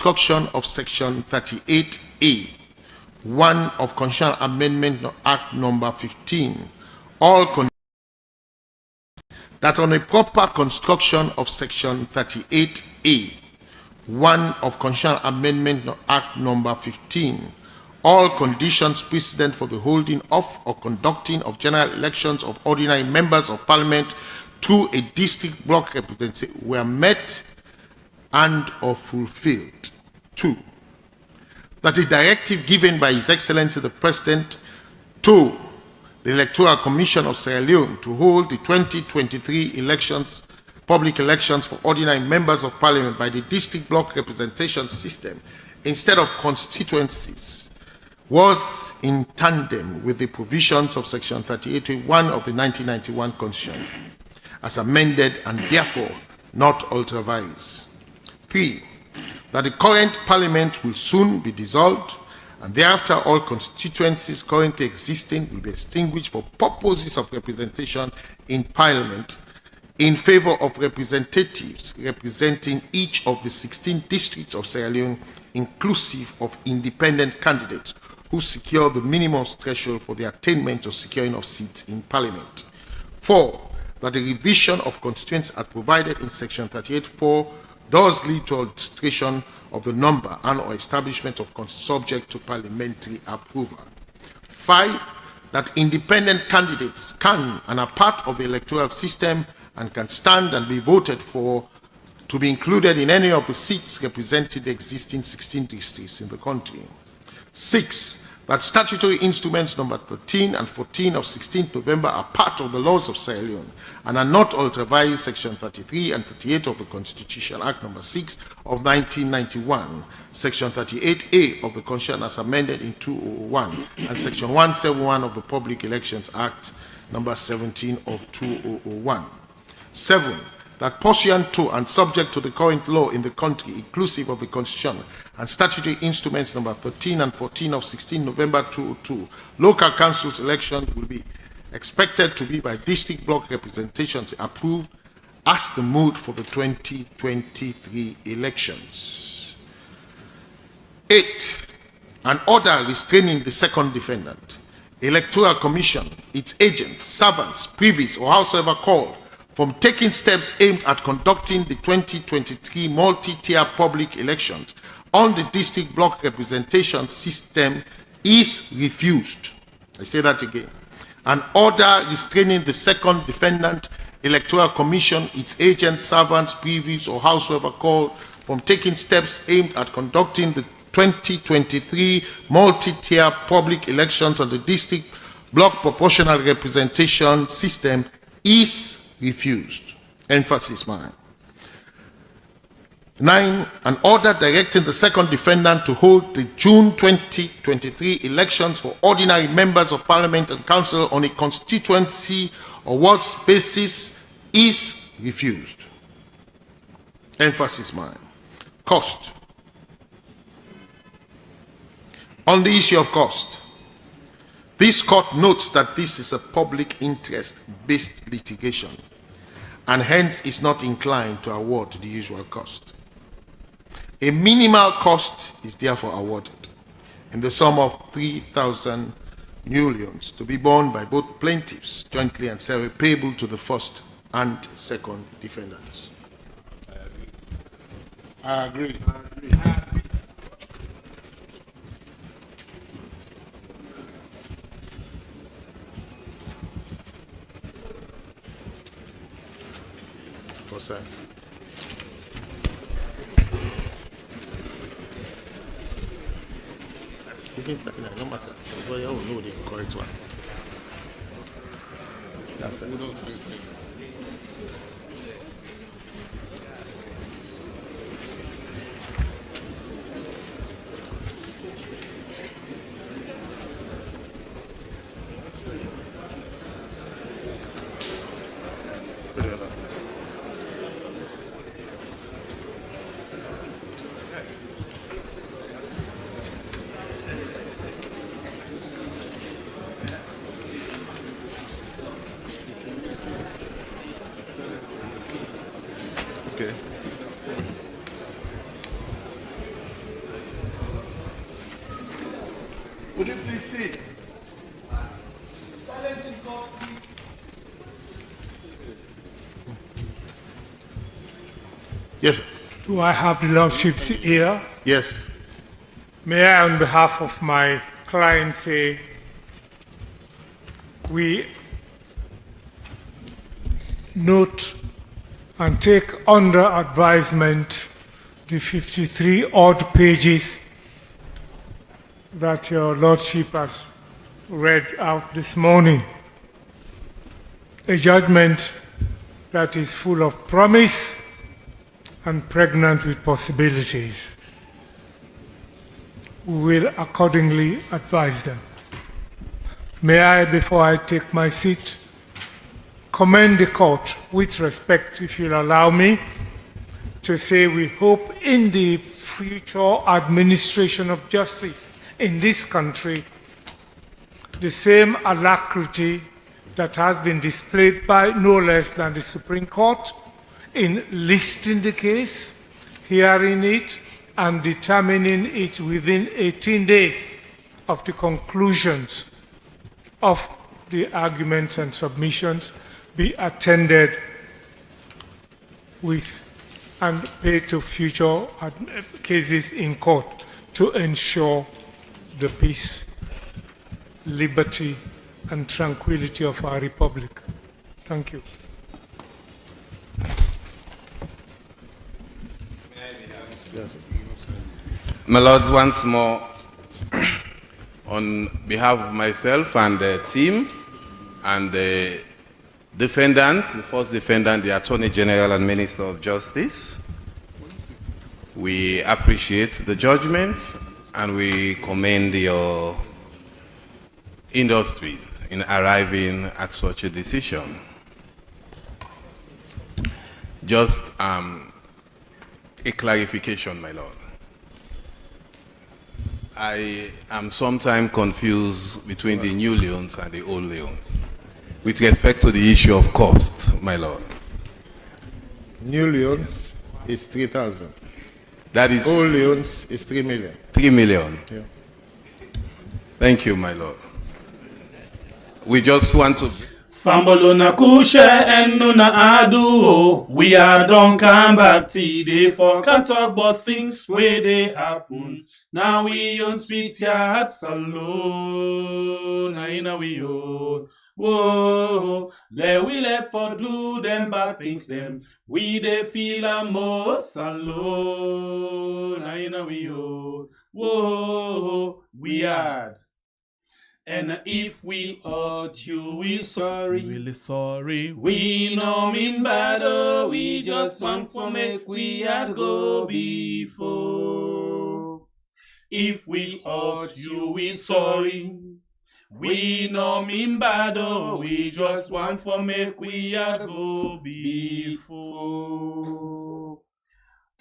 construction of Section 38A, 1 of Constitutional Amendment Act number 15, all that on a proper construction of Section 38A, 1 of Constitutional Amendment Act number 15, all conditions precedent for the holding of or conducting of general elections of ordinary members of Parliament through a district block representative were met and or fulfilled. 2. That a directive given by His Excellency the President to the Electoral Commission of Sierra Leone to hold the 2023 elections, public elections for ordinary members of Parliament by the district block representation system instead of constituencies was in tandem with the provisions of Section 38.1 of the 1991 Constitution, as amended and therefore not ultra-vires. 3. That the current Parliament will soon be dissolved, and thereafter all constituencies currently existing will be extinguished for purposes of representation in Parliament in favor of representatives representing each of the 16 districts of Sierra Leone, inclusive of independent candidates who secure the minimum threshold for the attainment or securing of seats in Parliament. 4. That the revision of constituencies as provided in Section 38(4) does lead to alteration of the number and or establishment of subject to parliamentary approval. 5. That independent candidates can and are part of the electoral system and can stand and be voted for to be included in any of the seats representing the existing 16 districts in the country. 6. That statutory instruments number 13 and 14 of 16th November are part of the laws of Sierra Leone and are not ultra-vires Section 33 and 38 of the Constitution Act number 6 of 1991, Section 38A of the Constitution as amended in 2001, and Section 171 of the Public Elections Act number 17 of 2001. 7. That pursuant to and subject to the current law in the country, inclusive of the Constitution and statutory instruments number 13 and 14 of 16 November 2002, local councils elections will be expected to be by district block representations approved as the mode for the 2023 elections. 8. An order restraining the second defendant, Electoral Commission, its agents, servants, privies, or howsoever called, from taking steps aimed at conducting the 2023 multi-tier public elections on the district block representation system is refused. I say that again. An order restraining the second defendant, Electoral Commission, its agents, servants, privies, or howsoever called, from taking steps aimed at conducting the 2023 multi-tier public elections on the district block proportional representation system is refused. Emphasis mine. 9. An order directing the second defendant to hold the June 2023 elections for ordinary members of Parliament and Council on a constituency or wards basis is refused. Emphasis mine. Cost. On the issue of cost, this court notes that this is a public interest-based litigation and hence is not inclined to award the usual cost. A minimal cost is therefore awarded in the sum of 3,000 millions to be borne by both plaintiffs jointly and severally, payable to the first and second defendants. I agree. What's that? No matter. You all know the correct one. That's it. Would you please sit? Silence in court, please. Yes. Do I have the Lordship here? Yes. May I, on behalf of my client, say we note and take under advisement the 53 odd pages that your Lordship has read out this morning. A judgment that is full of promise and pregnant with possibilities. We will accordingly advise them. May I, before I take my seat, commend the court with respect, if you'll allow me, to say we hope in the future administration of justice in this country, the same alacrity that has been displayed by no less than the Supreme Court in listing the case, hearing it, and determining it within 18 days of the conclusions of the arguments and submissions be attended with and paid to future cases in court to ensure the peace, liberty, and tranquility of our republic. Thank you. My lords, once more, on behalf of myself and the team and the defendant, the first defendant, the Attorney General and Minister of Justice, we appreciate the judgment and we commend your industries in arriving at such a decision. Just a clarification, my lord. I am sometimes confused between the new leons and the old leons with respect to the issue of cost, my lord. New Leons is 3,000. That is Old Leons is 3 million. 3 million. Yeah. Thank you, my lord. We just want to... Fambolo na kushe enu na adu. We are don't come back today for can talk about things where they happen. Now we on sweet hearts alone. Now we own. Whoa, we let for do them bad things them. We they feel a most alone. Now we own. Whoa, we had. And if we hurt you, we sorry, really sorry. We no mean bad, oh, we just want to make we had go before. If we hurt you, we sorry. We no mean bad, oh, we just want to make we had go before.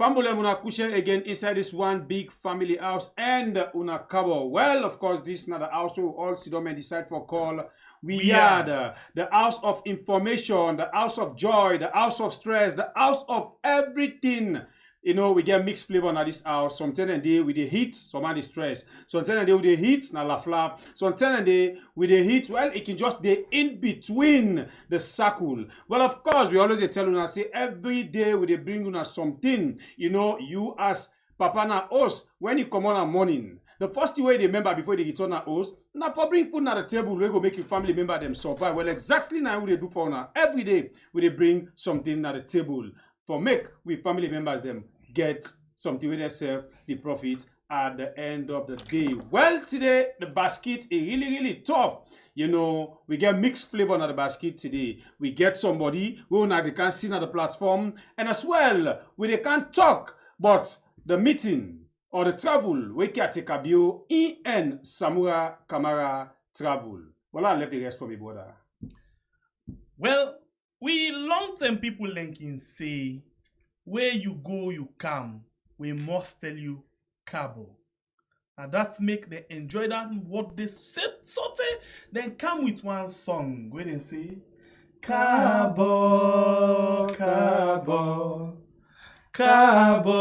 Fambule una kushe again inside this one big family house and una kabo. Well, of course, this is not the house we all sit down and decide for call. We had the house of information, the house of joy, the house of stress, the house of everything. You know, we get mixed flavor in this house. Sometimes a day with the heat, some of the stress. Sometimes a day with the heat, na la flap. Sometimes a day with the heat, well, it can just be in between the circle. Well, of course, we always tell you, say every day we bring you something. You know, you as Papa na us, when you come on a morning, the first way they remember before they return at us, now for bring food on the table, we go make your family member them survive. Well, exactly now what they do for now. Every day we bring something at the table for make we family members them get something with themselves, the profit at the end of the day. Well, today the basket is really tough. You know, we get mixed flavor on the basket today. We get somebody who now they can't see on the platform, and as well, they can't talk, but the meeting or the travel we can take a bio in Samura Kamara travel. Well, I left the rest for me, brother. Well, we long-term people linking say, where you go, you come. We must tell you, Cabo. And that make them enjoy that what they saute, then come with one song where they say, Cabo, Cabo, Cabo,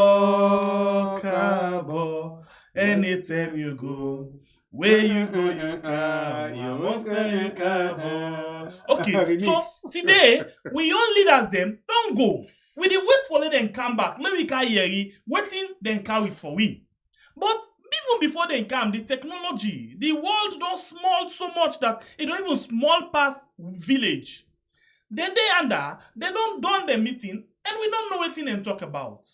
Cabo. Anytime you go, Where you go, you come. I must tell you, come. Okay, so today, we young leaders them don't go. We dey wait for let them come back. Let we can hear it. Waiting, then carry it for we. But even before they come, the technology, the world don't small so much that it don't even small past village. Then they don't done the meeting, and we don't know what them talk about.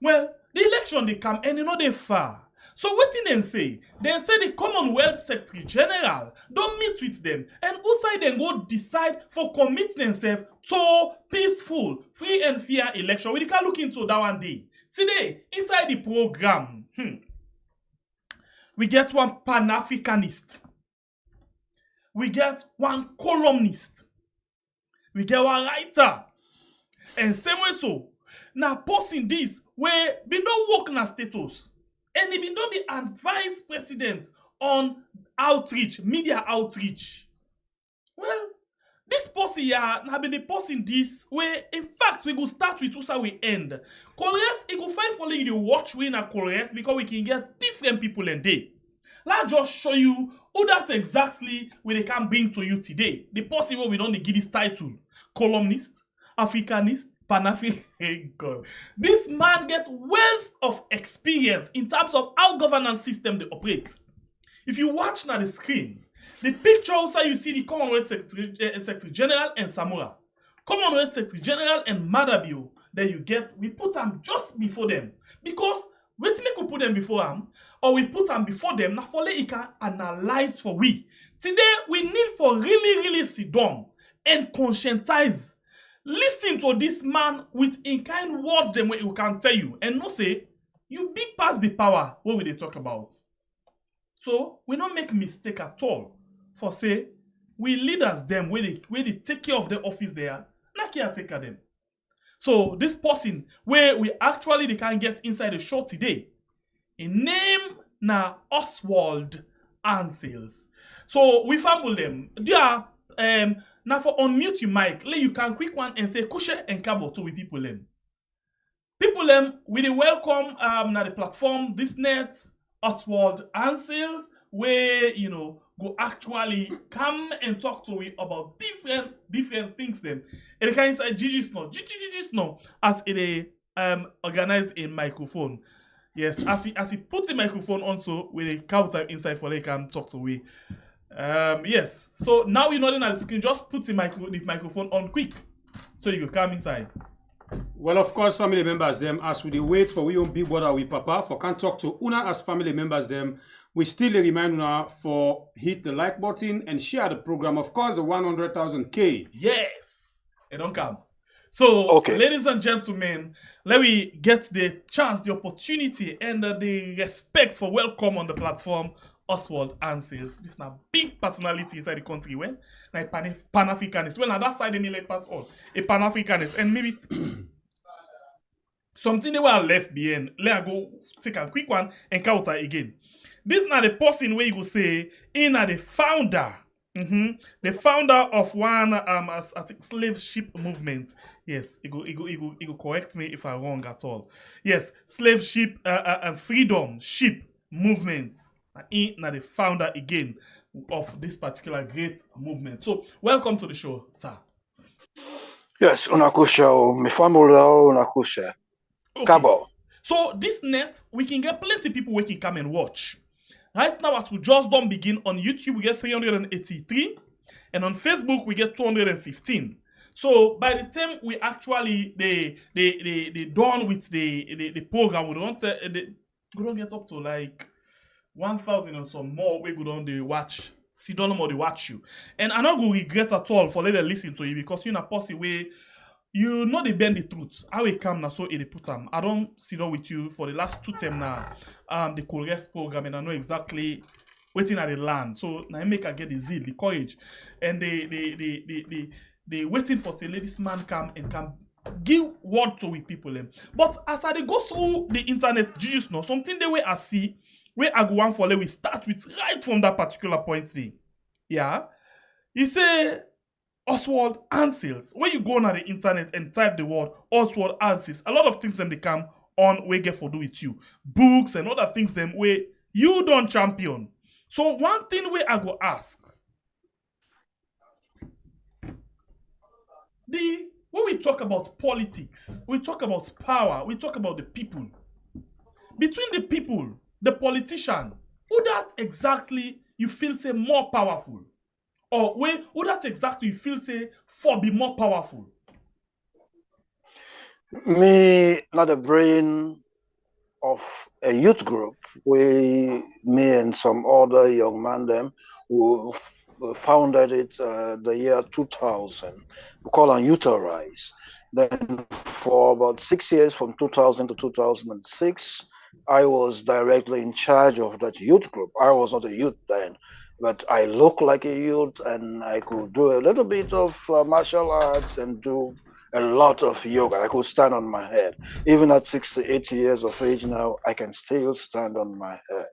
Well, the election they come and they far. So what did they say? They say the Commonwealth Secretary General don't meet with them, and outside then go decide for commit themselves to peaceful, free and fair election. We can look into that one day. Today, inside the program, we get one Pan-Africanist. We get one columnist. We get one writer. And same way so, now posting this where we don't work na status. And he been done the advice president on outreach, media outreach. Well, this person here now been the person this where in fact we go start with how we end. Colors, it go find for you the watch we na colors because we can get different people in there. Let's just show you who that exactly we they can bring to you today. The person where we don't give this title. Columnist, Africanist, Pan-African. This man gets wealth of experience in terms of how governance system they operate. If you watch now the screen, the picture also you see the Commonwealth Secretary General and Samura. Commonwealth Secretary General and Madabio that you get, we put them just before them. Because wait make we put them before them, or we put them before them, now for let it can analyze for we. Today, we need for really sit down and conscientize. Listen to this man with in kind words them where he can tell you and not say you big past the power what will they talk about. So we don't make mistake at all for say we leaders them where they take care of the office there, not caretaker them. So this person where we actually they can get inside the show today, in name na Oswald Ansels. So we fumble them. They are now for unmute your mic, let you can quick one and say Kushe and Cabo to we people them. People them we welcome na the platform this net Oswald Ansels where go actually come and talk to we about different things them. And they can inside Judicial as it organize a microphone. Yes, as he put the microphone on so with a counter inside for they can talk to we. Yes, so now you're not in at the screen, just put the microphone on quick so you can come inside. Well, of course, family members them as we wait for we own big brother we papa for can talk to una as family members them. We still remind una for hit the like button and share the program. Of course, the 100,000K. Yes, it don't come. So, okay. Ladies and gentlemen, let me get the chance, the opportunity, and the respect for welcome on the platform. Oswald Ansels. This is a big personality inside the country. Well, like Pan-Africanist. Well, on that side, they may let pass all. A Pan-Africanist. And maybe something they were left behind. Let I go take a quick one and counter again. This is not the person where you go say, in the founder. The founder of one I think slave ship movement. Yes, he go correct me if I'm wrong at all. Yes, slave ship and freedom ship movement. He na the founder again of this particular great movement. So, welcome to the show, sir. Yes, unakusha, mi family unakusha. Cabo. So, this net, we can get plenty of people who can come and watch. Right now, as we just don't begin, on YouTube, we get 383. And on Facebook, we get 215. So, by the time we actually, they done with the program, we don't get up to like 1,000 or some more we go on the watch. See don't know more they watch you. And I not go regret at all for letting listen to you because you're not possible way you know they bend the truth. I will come now so it put them. I don't sit down with you for the last 2 terms now. The Congress program and I know exactly waiting at the land. So now I make I get the zeal, the courage. And they waiting for say let this man come and come give word to we people. But as I go through the internet, Jesus know something the way I see where I go on for we start with right from that particular point there. Yeah. You say Oswald Ansels. When you go on the internet and type the word Oswald Ansels, a lot of things them they come on we get for do with you. Books and other things them where you don't champion. So one thing we I go ask, when we talk about politics, we talk about power, we talk about the people. Between the people, the politician, who that exactly you feel say more powerful? Or who that exactly you feel say for be more powerful? Me, not the brain of a youth group. Me and some other young man them who founded it the year 2000. We call it Youth Arise. Then for about 6 years, from 2000 to 2006, I was directly in charge of that youth group. I was not a youth then, but I looked like a youth, and I could do a little bit of martial arts and do a lot of yoga. I could stand on my head. Even at 68 years of age now, I can still stand on my head.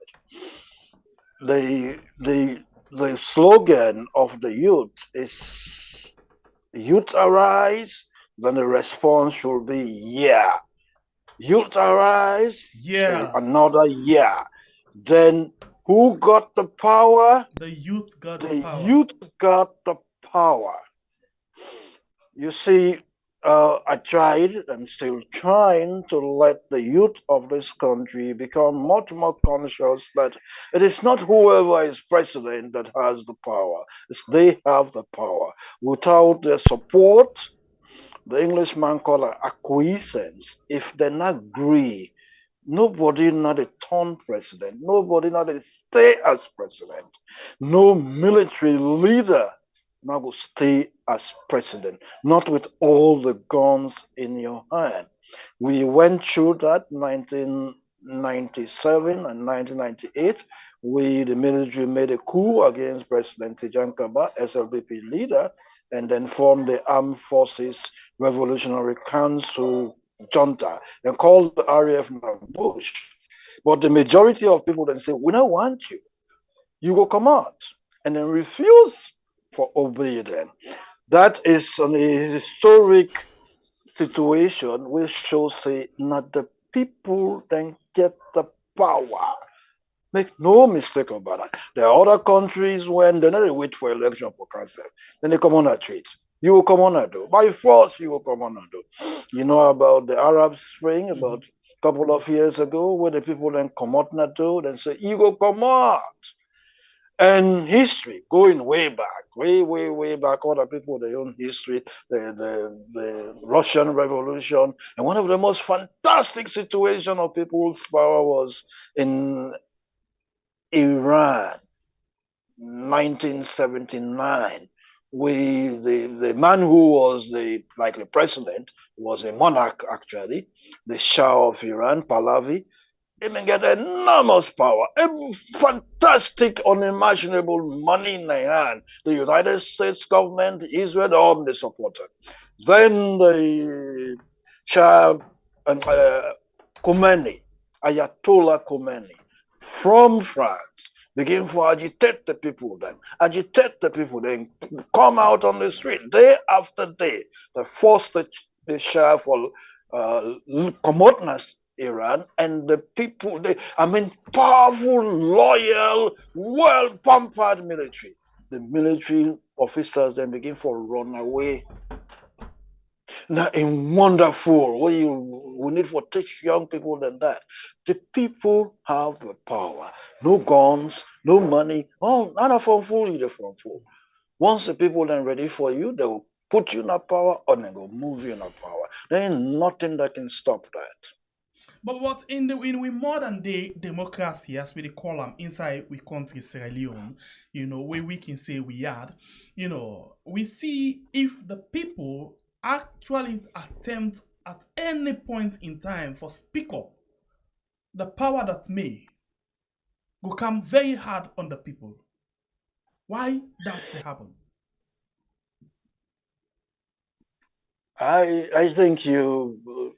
The slogan of the youth is "Youth arise." Then the response should be "Yeah." Youth arise. Yeah. Another "Yeah." Then who got the power? The youth got the The power. youth got the power. You see, I tried and still trying to let the youth of this country become much more conscious that it is not whoever is president that has the power, it's they have the power. Without their support, the Englishman call it acquiescence. If they not agree, nobody not a turn president, nobody not a stay as president, no military leader not go stay as president, not with all the guns in your hand. We went through that 1997 and 1998. The military made a coup against President Tijan Kaba, SLBP leader, and then formed the Armed Forces Revolutionary Council junta and called the RAF Bush. But the majority of people then say, we don't want you. You go come out. And then refuse for obey them. That is an historic situation which shows say not the people then get the power. Make no mistake about that. There are other countries when they never wait for election for council. Then they come on a treat. You will come on a do. By force, you will come on a do. You know about the Arab Spring, about a couple of years ago, where the people then come out and do, then say, you go come out. And history, going way back, way back, other people, their own history, the Russian Revolution. And one of the most fantastic situations of people's power was in Iran, 1979. The man who was the president was a monarch actually, the Shah of Iran, Pahlavi. Even get enormous power, a fantastic, unimaginable money in their hand. The United States government, Israel, all they supported. Then the Shah and Khomeini, Ayatollah Khomeini, from France, begin to agitate the people then come out on the street day after day. They forced the Shah for commoteness Iran, and the people, powerful, loyal, well-pampered military. The military officers then begin to run away. Now, in wonderful, we need to teach young people than that. The people have the power. No guns, no money. Oh, none of them fool you, from fool. Once the people then ready for you, they will put you in a power or they will move you in a power. There ain't nothing that can stop that. But in we modern day democracy, as we call them inside we country Sierra Leone, where we can say we had, we see if the people actually attempt at any point in time for speak up, the power that may will come very hard on the people. Why that happen? I think you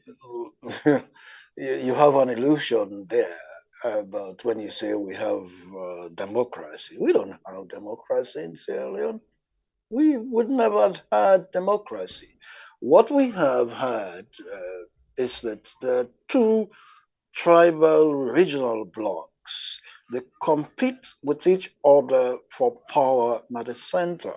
you have an illusion there about when you say we have democracy. We don't have democracy in Sierra Leone. We would never have had democracy. What we have had is that there are two tribal regional blocks they compete with each other for power at the center.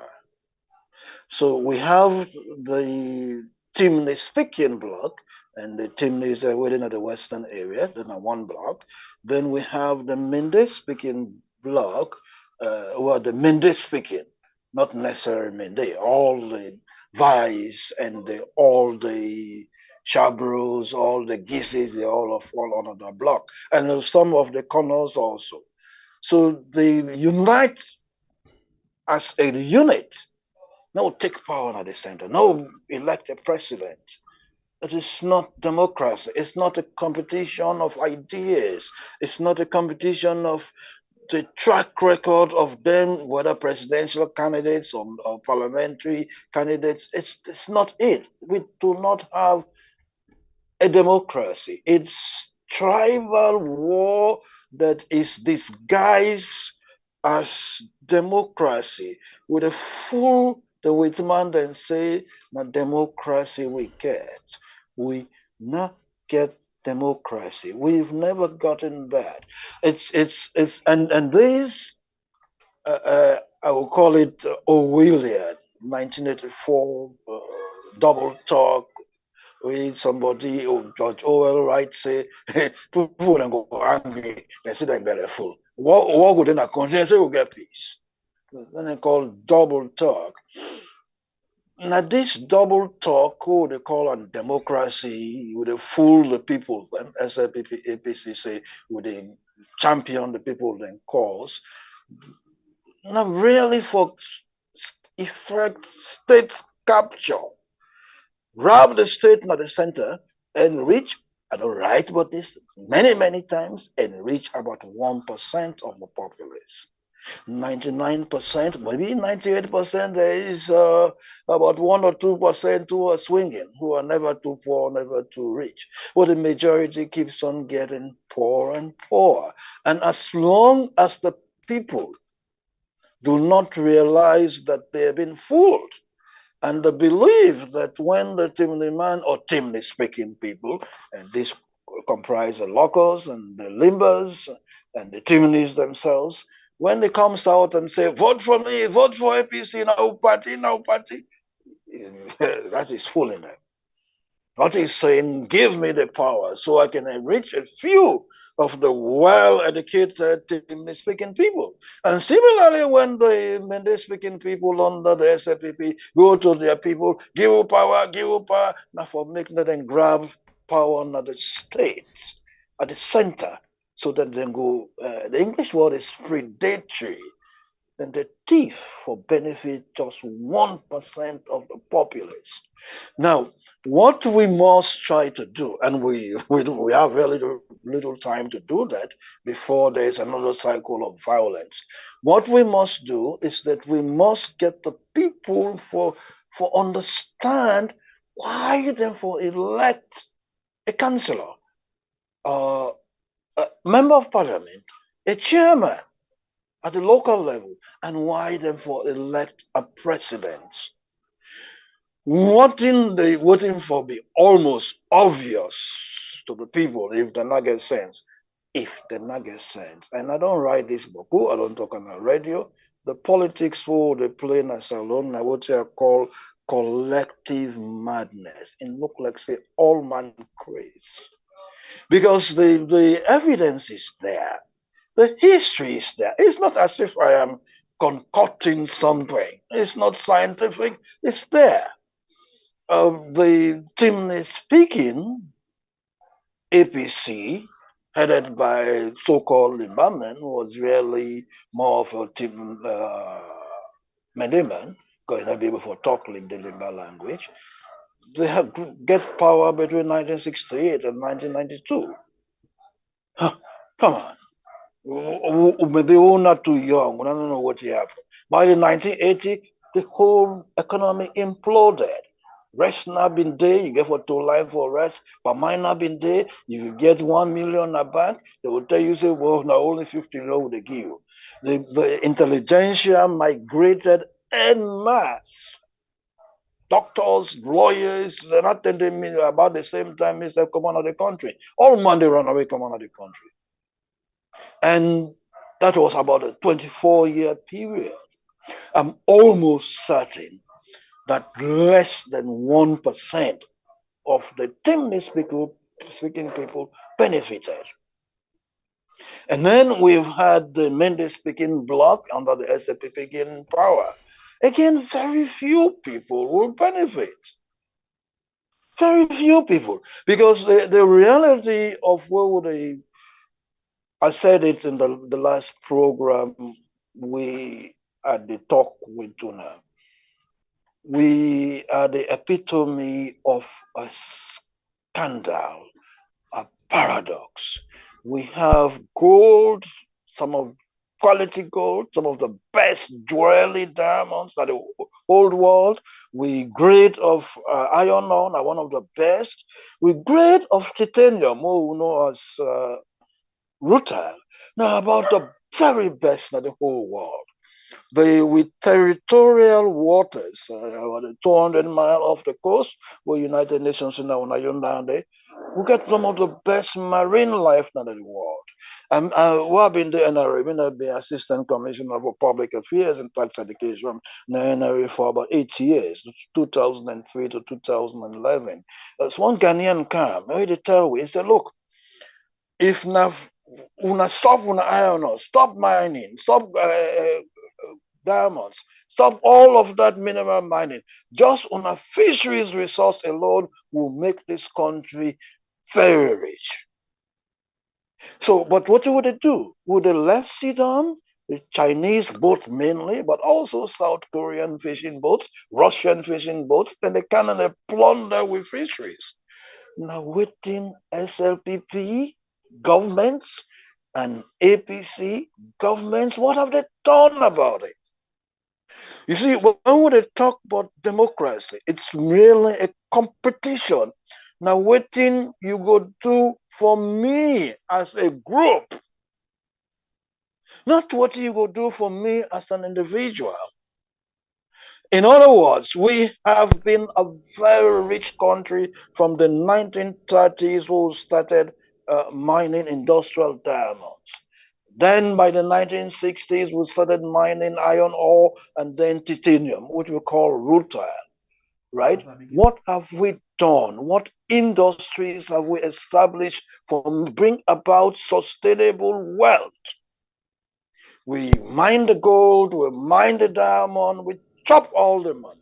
So we have the Timney speaking block, and the Timneys are within at the western area, then are one block. Then we have the Mende speaking block, well, the Mende speaking, not necessarily Mende, all the Vais and all the Shabros, all the Gises, they all fall under the block, and some of the Connors also. So they unite as a unit. No, take power at the center. No, elect a president. It is not democracy. It's not a competition of ideas. It's not a competition of the track record of them, whether presidential candidates or parliamentary candidates. It's not it. We do not have a democracy. It's tribal war that is disguised as democracy with a full the Whitman then say na democracy we get. We not get democracy. We've never gotten that. It's and this I will call it Orwellian 1984 double talk. We somebody George Orwell writes say people then go angry, they say they're very full. What would in a country say we get peace? Then they call double talk. Now this double talk, who they call on democracy, would they fool the people, and SLPP, APC say, would they champion the people then cause? Not really for effect state capture. Rob the state at the center and reach, I don't write about this many times, and reach about 1% of the populace. 99%, maybe 98%, there is about 1 or 2% who are swinging, who are never too poor, never too rich. But the majority keeps on getting poorer and poorer. And as long as the people do not realize that they have been fooled, and they believe that when the Timney man or Timney speaking people, and this comprise the locals and the limbers and the Timneys themselves, when they comes out and say, vote for me, vote for APC, now party, that is fooling them. What he's saying, give me the power so I can enrich a few of the well-educated Timney-speaking people. And similarly, when the Mende-speaking people under the SLPP go to their people, give you power, now for making them grab power under the state, at the center, so that they go, the English word is predatory, then the thief for benefit just 1% of the populace. Now, what we must try to do, and we have very little time to do that before there's another cycle of violence. What we must do is that we must get the people for understand why then for elect a councillor, a member of parliament, a chairman at the local level, and why then for elect a president. Voting for be almost obvious to the people if they not get sense. If they not get sense. And I don't write this book, I don't talk on the radio. The politics who they play in a salon, what I call collective madness. It look like say all man craze. Because the evidence is there. The history is there. It's not as if I am concocting something. It's not scientific. It's there. The Timney speaking APC, headed by so-called Limbaman, was really more of a Tim Medeman, going to be able to talk like the Limba language. They have get power between 1968 and 1992. Huh, come on. Maybe we're not too young. We don't know what happened. By the 1980, the whole economy imploded. Rest not been there, you get for 2 line for rest, but mine not been there, if you get 1 million in a bank, they will tell you, say, well, now only 50 low they give you. The intelligentsia migrated en masse. Doctors, lawyers, they're not telling me about the same time as they come out of the country. All Monday run away, come out of the country. And That was about a 24-year period. I'm almost certain that less than 1% of the Timni speaking people benefited. And then we've had the Mende speaking bloc under the SAPP in power. Again, very few people will benefit. Very few people. Because the reality of where would they, I said it in the last program, we had the talk with Tuna. We are the epitome of a scandal, a paradox. We have gold, some of quality gold, some of the best jewelry diamonds that the old world. We grade of iron ore, are one of the best. We grade of titanium, what we know as rutile. Now about the very best in the whole world. With territorial waters, about 200 miles off the coast, where United Nations in Yonde, we get some of the best marine life in the world. And I've been the NRA, I've been Assistant Commissioner for Public Affairs and Tax Education in the NRA for about 8 years, 2003 to 2011. So one Ghanaian came, they tell me, he said, look, if una stop una iron ore, stop mining, stop diamonds, stop all of that mineral mining, just on a fisheries resource alone will make this country very rich. So, but what would they do? Would they left Sudan, the Chinese boats mainly, but also South Korean fishing boats, Russian fishing boats, then they can and they plunder with fisheries. Now within SLPP governments and APC governments, what have they done about it? You see, when they talk about democracy, it's really a competition. Now, what thing you go do for me as a group, not what you go do for me as an individual. In other words, we have been a very rich country from the 1930s who started mining industrial diamonds. Then by the 1960s, we started mining iron ore and then titanium, which we call rutile, right? What have we done? What industries have we established to bring about sustainable wealth? We mine the gold, we mine the diamond, we chop all the money.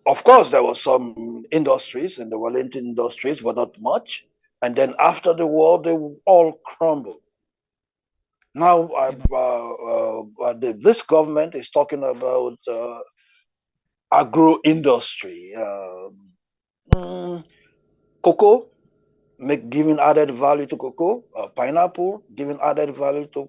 Of course, there were some industries in the Wellington industries, but not much. And then after the war, they all crumbled. Now, this government is talking about agro-industry, cocoa, giving added value to cocoa, pineapple, giving added value to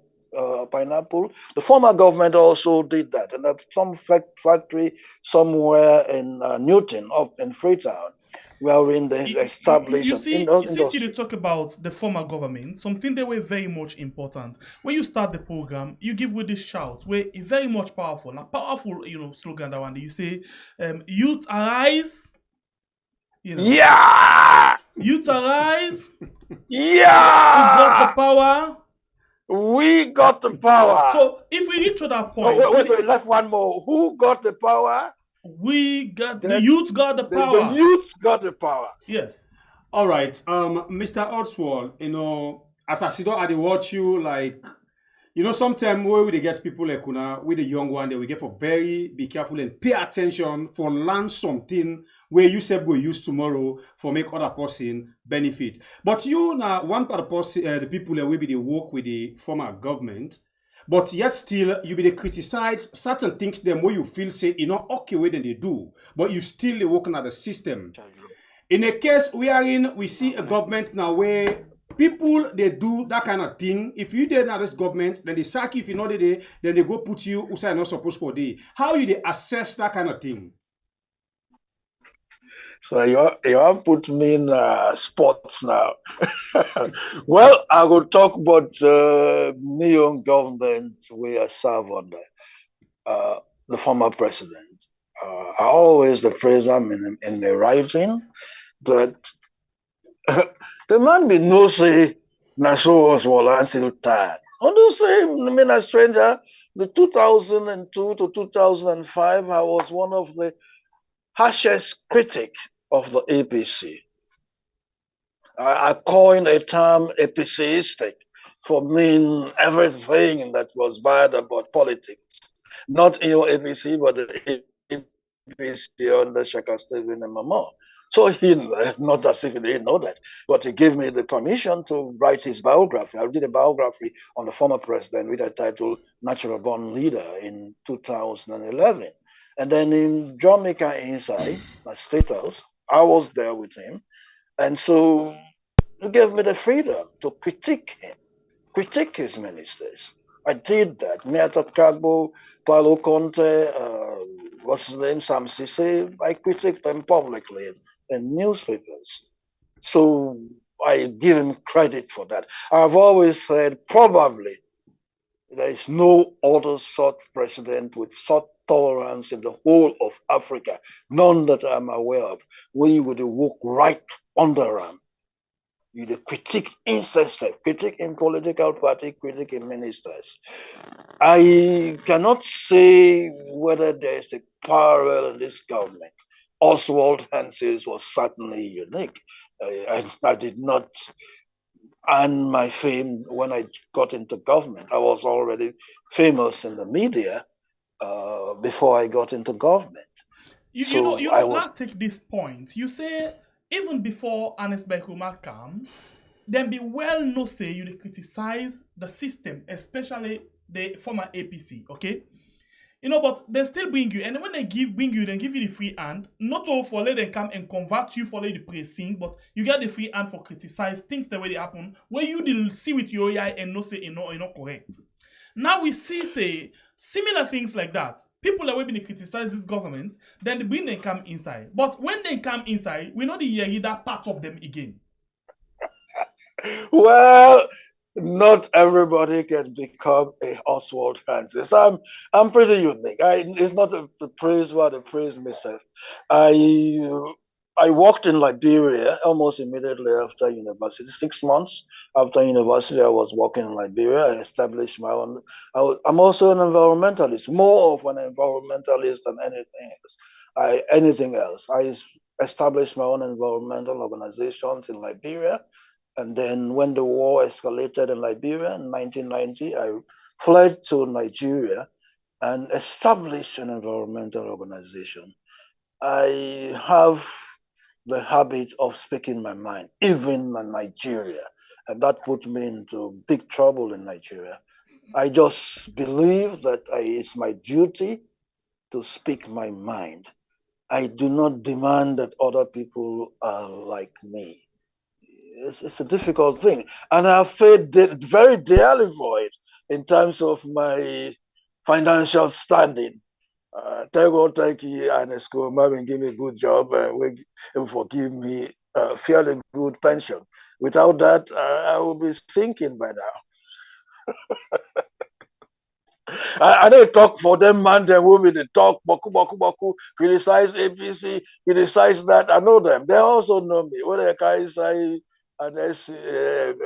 pineapple. The former government also did that, and some factory somewhere in Newton, up in Freetown, where in the establishment since you talk about the former government, something that were very much important. When you start the program, you give with this shout, where it's very much powerful. A powerful, slogan that one. You say, "Youth arise." Yeah. Youth arise. Yeah. We got the power. We got the power. So if we reach to that point, wait, left one more. Who got the power? We got the youth got the power. The youth got the power. Yes. All right, Mr. Oswald, as I sit down, I watch you like, sometimes where we get people like with the young one, they will get for very be careful and pay attention for learn something where you say go use tomorrow for make other person benefit. But you now one part of person, the people that will be they work with the former government. But yet still, you be they criticize certain things them where you feel say, okay way than they do, but you still working at the system. In a case we are in, we see a government now where people, they do that kind of thing. If you did not this government, then they sack you. If you know they, then they go put you who say not supposed for day. How you they assess that kind of thing? So you want put me in sports now. Well, I will talk about new government we are served under the former president. I always praise him in the writing, but the man be no say na so was well until time. On the same, I mean, a stranger, the 2002 to 2005, I was one of the harshest critic of the APC. I coined a term APCistic for mean everything that was bad about politics. Not APC, but the APC under Shaka Stephen and Mama. So he, not as if he didn't know that, but he gave me the permission to write his biography. I did a biography on the former president with a title Natural Born Leader in 2011. And then in Jamaica Inside, my state house, I was there with him. And so he gave me the freedom to critique him, critique his ministers. I did that. Miata Kagbo, Paulo Conte, what's his name, Sam Sise, I critiqued them publicly in newspapers. So I give him credit for that. I've always said probably there is no other such president with such tolerance in the whole of Africa, none that I'm aware of. We would walk right under him. You critique incessant, critique in political party, critique in ministers. I cannot say whether there is a parallel in this government. Oswald Hanses was certainly unique. I did not earn my fame when I got into government. I was already famous in the media before I got into government. Let's take this point. You say even before Ernest Bai Koroma come, then be well known say you criticize the system, especially the former APC, okay? But they still bring you, and when they bring you, they give you the free hand, not all for let them come and convert you for the pressing, but you get the free hand for criticize things the way they happen, where you will see with your eye and not say you're not correct. Now we see, say, similar things like that. People are going to criticize this government, then they bring them come inside. But when they come inside, we know the hear that part of them again. Well, not everybody can become a Oswald Francis. I'm pretty unique. It's not the praise where the praise myself. I worked in Liberia almost immediately after university. 6 months after university, I was working in Liberia. I established my own. I'm also an environmentalist, more of an environmentalist than anything else. I established my own environmental organizations in Liberia. And then when the war escalated in Liberia in 1990, I fled to Nigeria and established an environmental organization. I have the habit of speaking my mind, even in Nigeria. And that put me into big trouble in Nigeria. I just believe that it's my duty to speak my mind. I do not demand that other people are like me. It's a difficult thing. And I've paid very dearly for it in terms of my financial standing. Thank you, Ernest Koroma, and give me a good job and forgive me a fairly good pension. Without that, I will be sinking by now. I don't talk for them, man. They will be the talk, boku, criticize APC, criticize that. I know them. They also know me. When they can say, and they see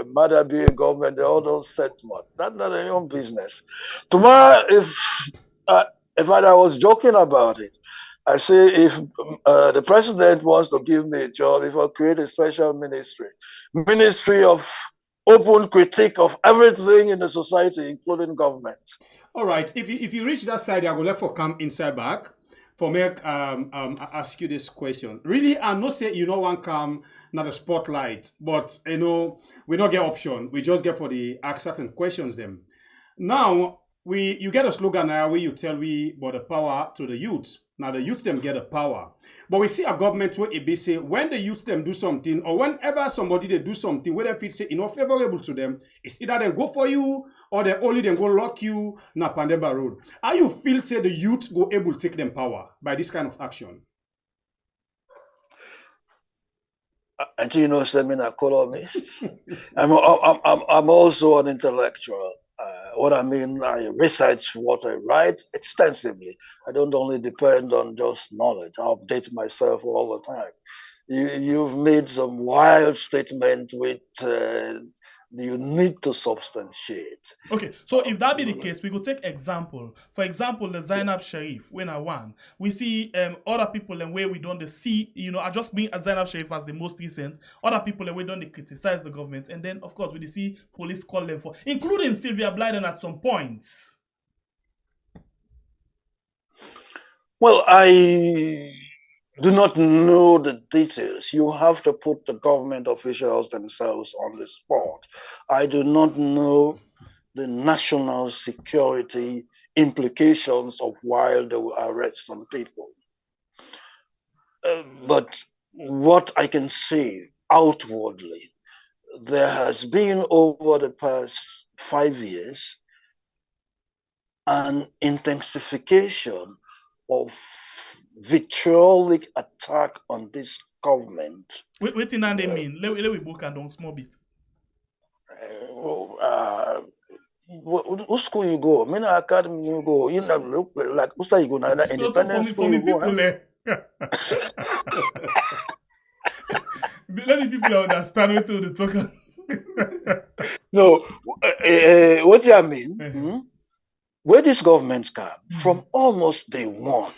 mother being government, they all don't set much. That's not their own business. Tomorrow, if I was joking about it, I say if the president wants to give me a job, if I create a special ministry of open critique of everything in the society, including government. All right. If you reach that side, I will let for come inside back. For me, ask you this question. Really, I'm not saying you know one come not a spotlight, but we don't get option. We just get for the ask certain questions them. Now you get a slogan now where you tell we about the power to the youth. Now the youth them get the power. But we see a government where it say when the youth them do something, or whenever somebody they do something, whether if it's favorable to them, it's either they go for you or they only then go lock you na Pandemba Road. How you feel say the youth go able to take them power by this kind of action? And seminar columnist. I'm also an intellectual. What I mean, I research what I write extensively. I don't only depend on just knowledge. I update myself all the time. You've made some wild statement with you need to substantiate. Okay, so if that be the case, we could take example. For example, the Zainab Sharif, when I won, we see other people and where we don't see, I just bring a Zainab Sharif as the most recent. Other people and we don't criticize the government, and then of course we see police call them for, including Sylvia Blyden at some points. Well, I do not know the details. You have to put the government officials themselves on the spot. I do not know the national security implications of why they will arrest some people. But what I can say outwardly, there has been over the past 5 years an intensification of vitriolic attack on this government. Wait, they mean? Let me book and down small bit. What school you go? I mean, academy you go. You know, look like what's that you go now? Independent school you go. Let the people understand what they talk. No, what do I mean? Where this government came from almost day one,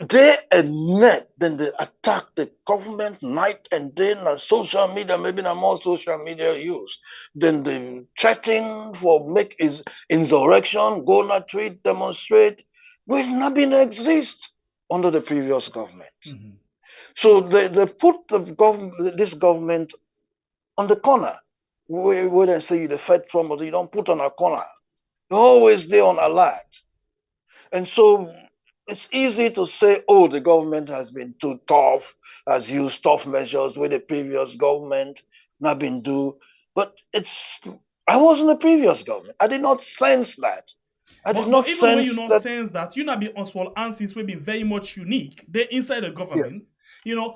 day and night, then they attack the government night and day on social media, maybe not more social media use. Then they threaten for make is insurrection, go on a tweet, demonstrate, which nothing exist under the previous government. So they put this government on the corner. Where they say you the Fed trouble, you don't put on a corner. You're always there on alert. And so it's easy to say, oh, the government has been too tough, has used tough measures with the previous government, not been do. But I was in the previous government. I did not sense that. Even when you not sense that, you not be Oswald answers will be very much unique. They're inside the government,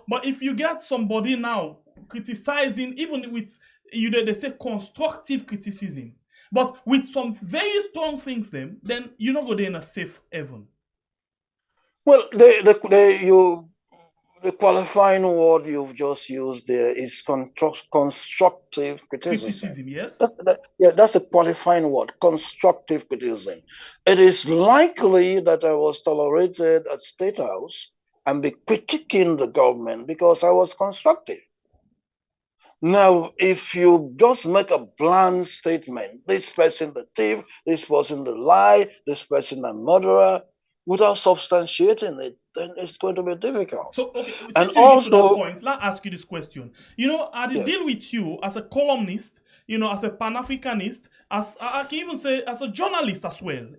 But if you get somebody now criticizing, even with they say constructive criticism, but with some very strong things, then you're not going in a safe haven. Well, the qualifying word you've just used there is constructive criticism. Yes. That's a qualifying word, constructive criticism. It is likely that I was tolerated at State House and be critiquing the government because I was constructive. Now, if you just make a bland statement, this person the thief, this person the lie, this person the murderer, without substantiating it, then it's going to be difficult. So, okay, and also, to that point, let me ask you this question. I deal with you as a columnist, as a Pan-Africanist, as I can even say as a journalist as well,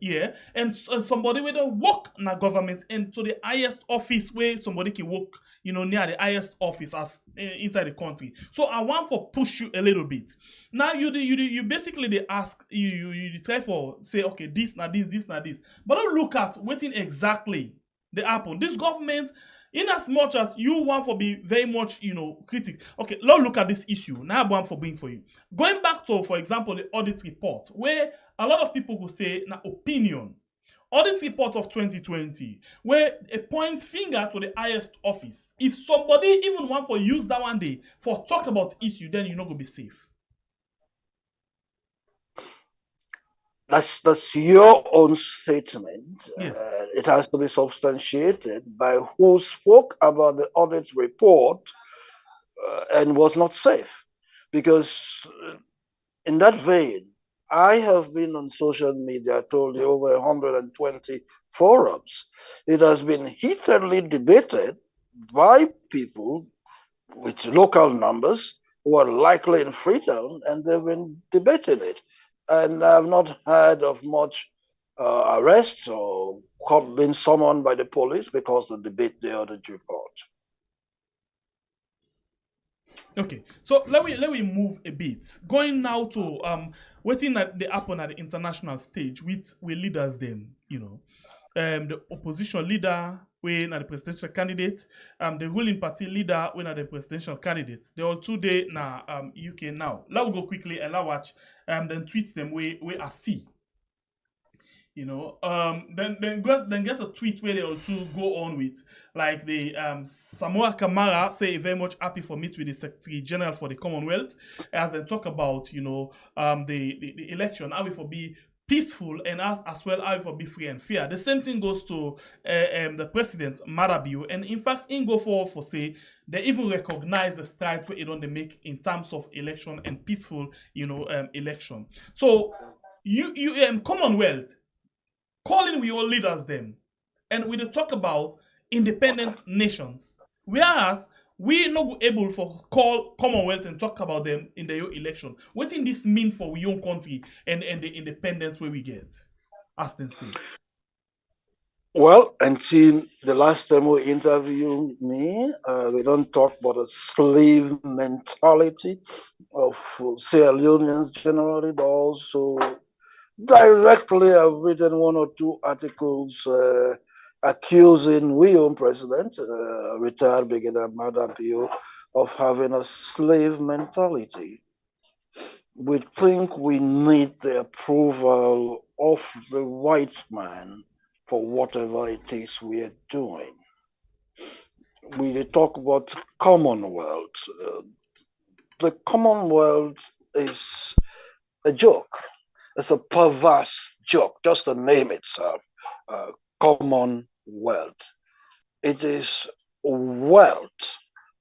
and somebody with a work in a government and to the highest office where somebody can work, near the highest office as inside the country. So I want to push you a little bit. Now you basically they ask you try for say okay this now this, but don't look at what exactly they happen. This government, in as much as you want to be very much critic. Okay, let's look at this issue. Now I want for bring for you. Going back to, for example, the audit report, where a lot of people will say na opinion. Audit report of 2020, where a point finger to the highest office. If somebody even want for use that one day for talk about issue, then you're not going to be safe. That's your own statement. Yes. It has to be substantiated by who spoke about the audit report and was not safe. Because in that vein, I have been on social media, I told you, over 120 forums. It has been heatedly debated by people with local numbers who are likely in Freetown, and they've been debating it. And I've not heard of much arrests or been summoned by the police because of the debate the audit report. Okay, so let me move a bit. Going now to waiting at the happen at the international stage with leaders them, the opposition leader when at the presidential candidate, the ruling party leader when at the presidential candidates. They all 2 days now UK now. Let's go quickly and let's watch then tweet them we I see. Then get a tweet where they also go on with, like the Samura Kamara say very much happy for meet with the Secretary General for the Commonwealth as they talk about the election, how it will be peaceful and as well how it will be free and fair. The same thing goes to the President Marabiu, and in fact in go forward for say they even recognize the strides where they make in terms of election and peaceful election. So you Commonwealth calling we all leaders them, and we talk about independent nations, whereas we not able for call Commonwealth and talk about them in the election. What does this mean for we own country and the independence where we get, as they say? Well, until the last time we interviewed me, we don't talk about a slave mentality of Sierra Leoneans generally, but also directly I've written one or two articles accusing we own president, retired Brigadier Madapio, of having a slave mentality. We think we need the approval of the white man for whatever it is we are doing. We talk about Commonwealth. The Commonwealth is a joke. It's a perverse joke, just the name itself, Commonwealth. It is wealth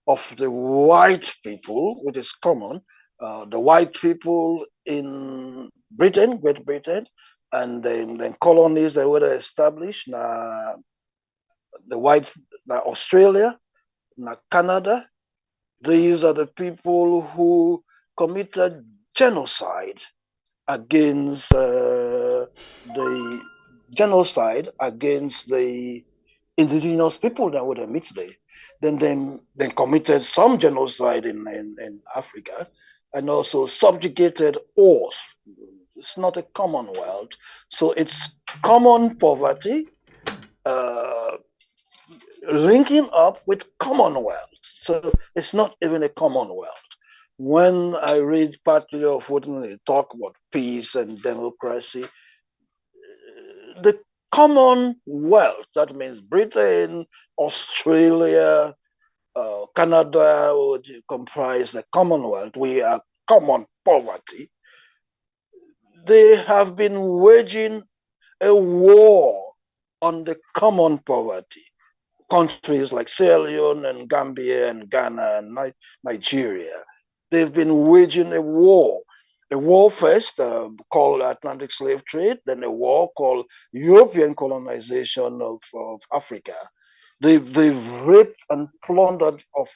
of the white people, which is common. The white people in Britain, Great Britain, and then colonies that were established, the white, Australia, Canada. These are the people who committed genocide against the indigenous people that were amidst there. Then committed some genocide in Africa, and also subjugated us. It's not a commonwealth, so it's common poverty linking up with commonwealth. So it's not even a commonwealth. When I read Patriot of Voting, they talk about peace and democracy. The Commonwealth, that means Britain, Australia, Canada would comprise the Commonwealth. We are common poverty. They have been waging a war on the common poverty. Countries like Sierra Leone and Gambia and Ghana and Nigeria, they've been waging a war. A war first called Atlantic slave trade, then a war called European colonization of Africa. They've raped and plundered of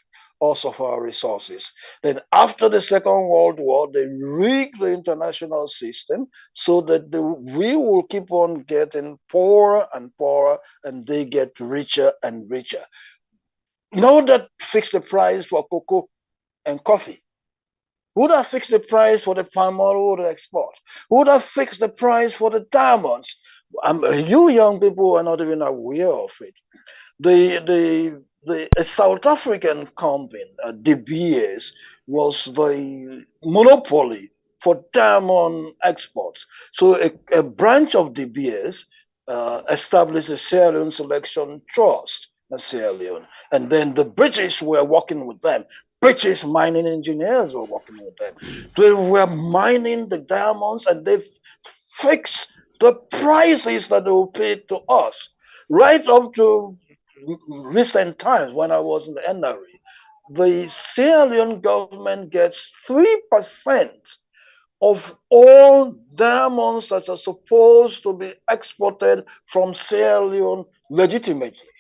us of our resources. Then after the Second World War, they rigged the international system so that we will keep on getting poorer and poorer, and they get richer and richer. Now that fixed the price for cocoa and coffee. Who would have fixed the price for the palm oil to export? Who would have fixed the price for the diamonds? You young people are not even aware of it. A South African company, De Beers, was the monopoly for diamond exports. So a branch of De Beers established the Sierra Leone Selection Trust in Sierra Leone. And then the British were working with them. British mining engineers were working with them. They were mining the diamonds, and they fixed the prices that they will pay to us. Right up to recent times when I was in the NRA, the Sierra Leone government gets 3% of all diamonds that are supposed to be exported from Sierra Leone legitimately.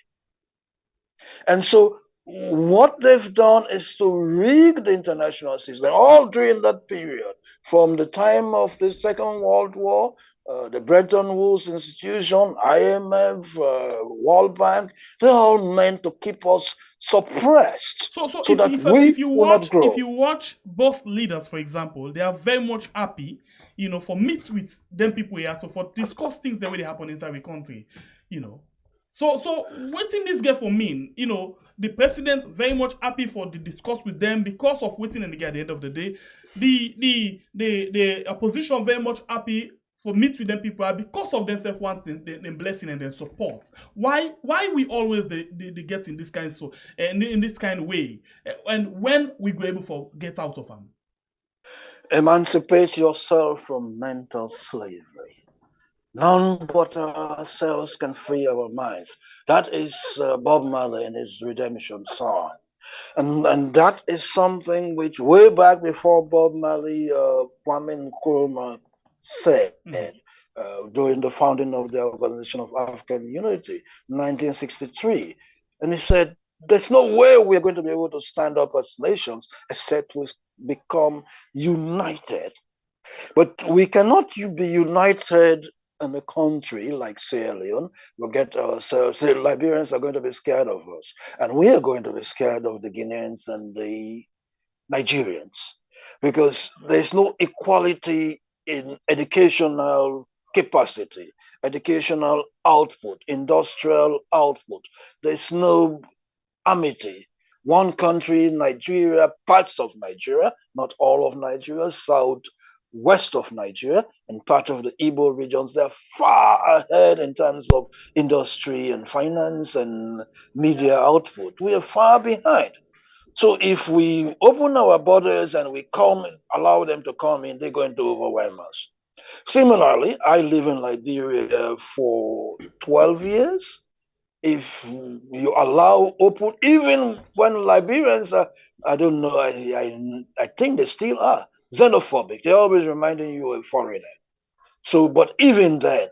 And so what they've done is to rig the international system all during that period, from the time of the Second World War, the Bretton Woods institution, IMF, World Bank, they're all meant to keep us suppressed so if you watch both leaders, for example, they are very much happy, for meet with them people here, so for discuss things the way they happen inside the country, So what in this get for mean? The president very much happy for the discuss with them because of waiting in the at the end of the day. The opposition very much happy for meet with them people are because of themselves want the blessing and their support. Why we always they get in this kind in this kind of way, and when we go able to get out of them? Emancipate yourself from mental slavery. None but ourselves can free our minds. That is Bob Marley in his Redemption song. And that is something which way back before Bob Marley, Kwame Nkrumah said during the founding of the Organization of African Unity, 1963. And he said, there's no way we're going to be able to stand up as nations except we become united. But we cannot be united in a country like Sierra Leone. We'll get ourselves, the Liberians are going to be scared of us, and we are going to be scared of the Guineans and the Nigerians, because there's no equality in educational capacity, educational output, industrial output. There's no amity. One country, Nigeria, parts of Nigeria, not all of Nigeria, south west of Nigeria and part of the Igbo regions, they're far ahead in terms of industry and finance and media output. We are far behind. So if we open our borders and we allow them to come in, they're going to overwhelm us. Similarly, I live in Liberia for 12 years. If you allow open, even when Liberians are, I don't know, I think they still are xenophobic. They're always reminding you of a foreigner. So, but even then,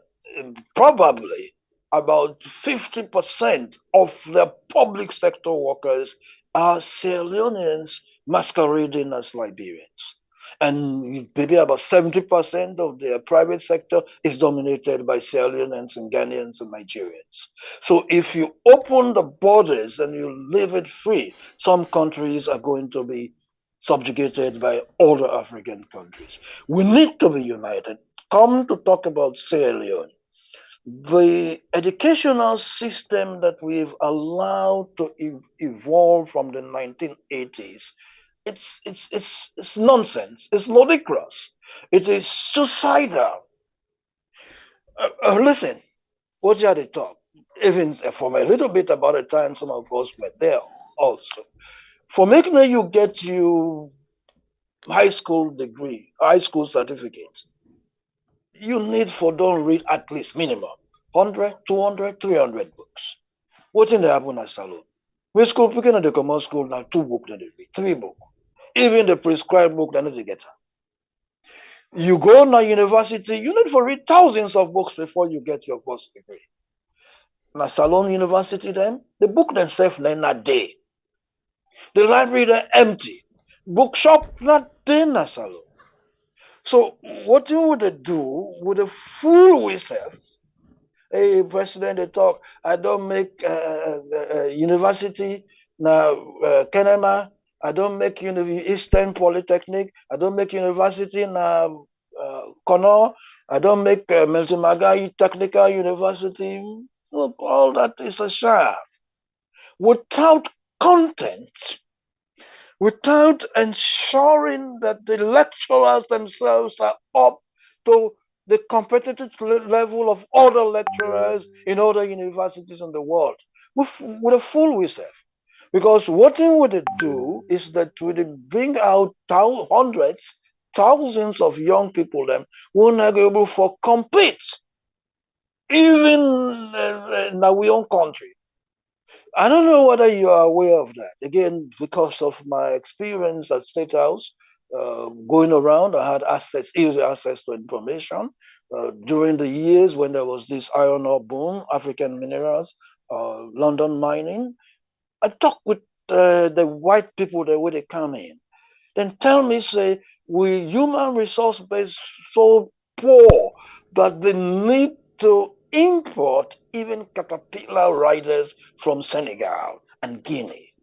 probably about 50% of the public sector workers are Sierra Leoneans masquerading as Liberians. And maybe about 70% of the private sector is dominated by Sierra Leoneans and Ghanaians and Nigerians. So if you open the borders and you leave it free, some countries are going to be subjugated by other African countries. We need to be united. Come to talk about Sierra Leone. The educational system that we've allowed to evolve from the 1980s, it's nonsense. It's ludicrous. It is suicidal. Listen, what you had to talk, even from a little bit about the time some of us were there also. For making you get you high school degree, high school certificate, you need for don't read at least minimum 100, 200, 300 books. What in the happen at Salon? We school picking at the common school now 2 books, 3 books. Even the prescribed book, they're not to get. You go now university, you need to read thousands of books before you get your first degree. Now Salon University then, the book themselves they're not there. The library they're empty. Bookshop not there na Salon. So what you would do with a fool yourself? Hey, President, they talk. I don't make university now. Kenema. I don't make Eastern Polytechnic. I don't make university now. Kono. I don't make Meltimagai Technical University. Look, all that is a shaft. Without content, without ensuring that the lecturers themselves are up to the competitive level of other lecturers in other universities in the world, with a fool yourself. Because what it would do is that would bring out hundreds, thousands of young people them who are not able to compete, even in our own country. I don't know whether you are aware of that. Again, because of my experience at State House, going around, I had easy access to information. During the years when there was this iron ore boom, African minerals, London mining, I talked with the white people the way they come in. Then tell me, say, we human resource base so poor that they need to import even caterpillar riders from Senegal and Guinea.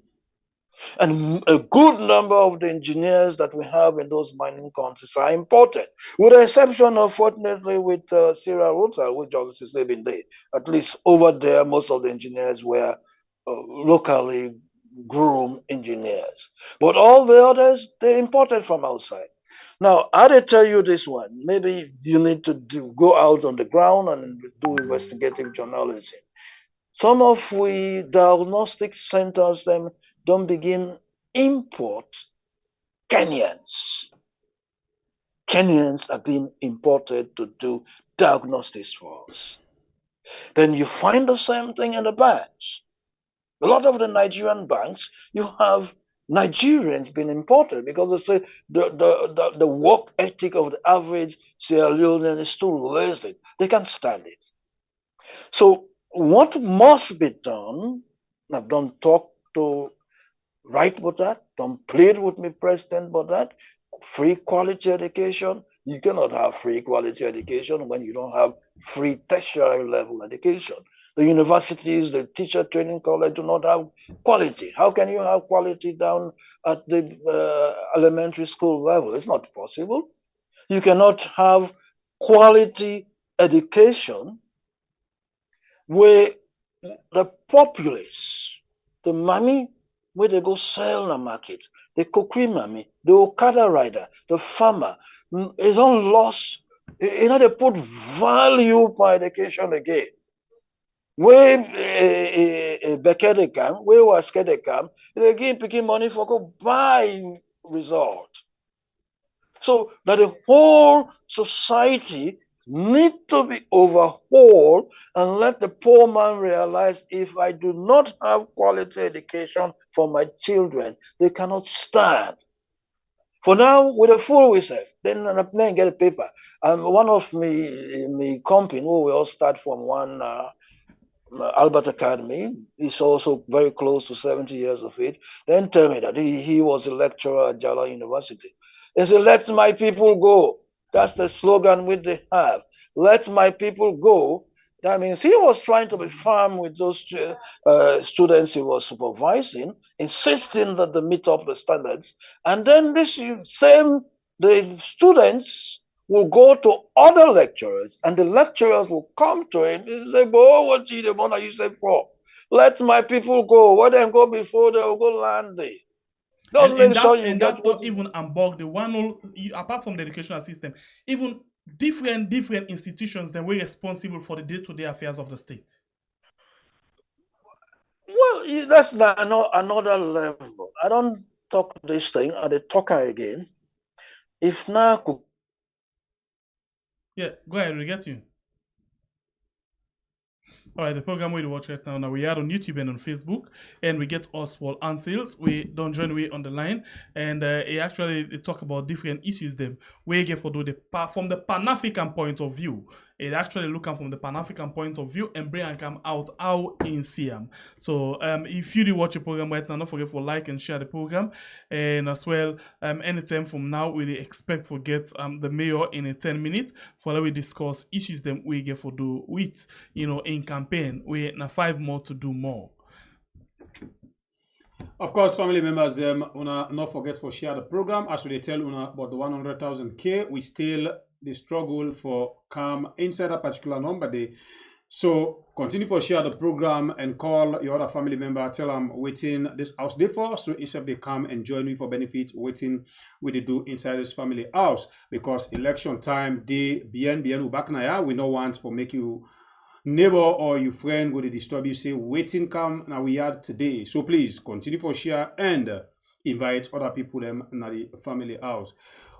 And a good number of the engineers that we have in those mining countries are imported, with the exception, unfortunately, with Sierra Leone, which obviously has been there. At least over there, most of the engineers were locally groomed engineers. But all the others, they imported from outside. Now, how they tell you this one? Maybe you need to go out on the ground and do investigative journalism. Some of we diagnostic centers them don't begin import Kenyans. Kenyans are being imported to do diagnostics for us. Then you find the same thing in the banks. A lot of the Nigerian banks, you have Nigerians being imported because they say the work ethic of the average Sierra Leonean is too lazy. They can't stand it. So what must be done, I've done talk to write about that, don't plead with me, President, about that. Free quality education. You cannot have free quality education when you don't have free tertiary level education. The universities, the teacher training college do not have quality. How can you have quality down at the elementary school level? It's not possible. You cannot have quality education where the populace, the money where they go sell in the market, the cocoa mommy, the Okada rider, the farmer, is on loss. You know, they put value for education again. Where Bekede come, where was Kede come, they give picking money for go buy result. So that the whole society need to be overhauled and let the poor man realize if I do not have quality education for my children, they cannot stand. For now, with a full whistle, then I'm playing get a paper. One of me company where we all start from one Albert Academy. He's also very close to 70 years of age. Then tell me that he was a lecturer at Jala University. He said, let my people go. That's the slogan which they have. Let my people go. That means he was trying to be firm with those students he was supervising, insisting that they meet up the standards. And then the students will go to other lecturers, and the lecturers will come to him and say, "Oh, what did the money you say for? Let my people go. Let them go before they will go land there." Don't make sure you get that what not even among the one whole, apart from the educational system, even different institutions that were responsible for the day-to-day affairs of the state. Well, that's not another level. I don't talk this thing, and they talk again. If now, yeah, go ahead, we get you. All right, the program we watch right now. Now we are on YouTube and on Facebook, and we get Oswald Ansales. We don't join we on the line, and he actually talk about different issues. Them we get for do the from the Pan-African point of view. It actually looking from the Pan-African point of view and bring and come out how in Siam. So if you do watch the program right now, don't forget for like and share the program, and as well anytime from now we expect to get the mayor in a 10 minutes for that we discuss issues them we get for do with in campaign we now 5 more to do more. Of course, family members, una not forget for share the program as we tell una about the 100,000 K. We still the struggle for come inside a particular number day. So continue for share the program and call your other family member. Tell them waiting this house day for. So instead they come and join me for benefit waiting we they do inside this family house because election time they bien back now. We no want for make you neighbor or your friend go to disturb you say waiting come now we are today. So please continue for share and invite other people them in the family house.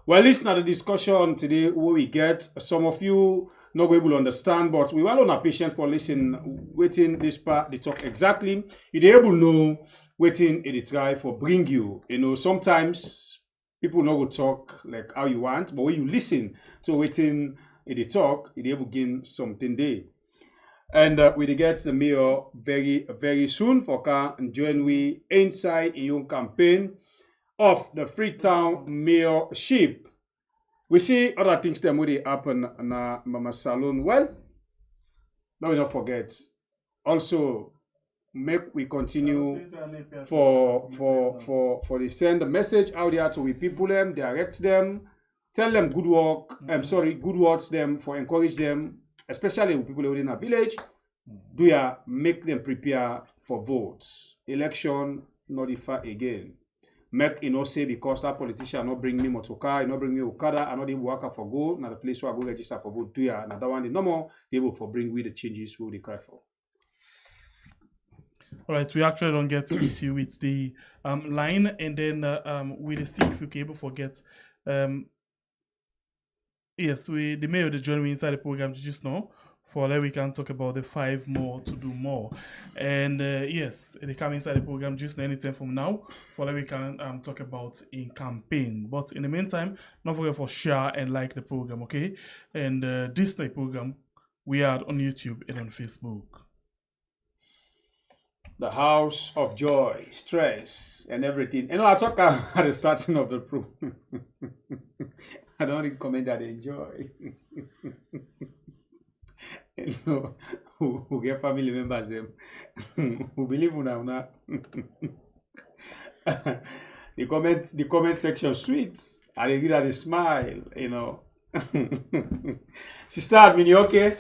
Well, listen to the discussion today where we get some of you not able to understand, but we will on patient for listen, waiting this part, they talk exactly. You're able to know waiting it try for bring you. Sometimes people not go talk like how you want, but when you listen to waiting it talk, you're able to gain something there. And we get the mayor very, very soon for car and join we inside a young campaign of the Freetown mayorship. We see other things that will happen na Mama Salon. Well, now we don't forget. Also, make we continue for the send a message out there to we people them, direct them, tell them good work. Good words them for encourage them, especially with people within a village. Do make them prepare for votes. Election notify again. make say because that politician not bring me motocar, not bring me Okada, I not able work for go, now the place where I go register for vote 2 years, now that one no more able for bring with the changes who they cry for. All right, we actually don't get issue with the line, and then with the see if we can able forget. Yes, the mayor they join me inside the program just now. For that we can talk about the 5 more to do more, and yes, they come inside the program just anytime from now. For that we can talk about in campaign. But in the meantime, don't forget for share and like the program, okay? And this type program we are on YouTube and on Facebook. The house of joy, stress, and everything. You know, I talk at the starting of the program. I don't even comment that I enjoy. You know, who get family members them who believe una. The comment section sweet. I dey give her the smile, you know. Sister Admin, okay?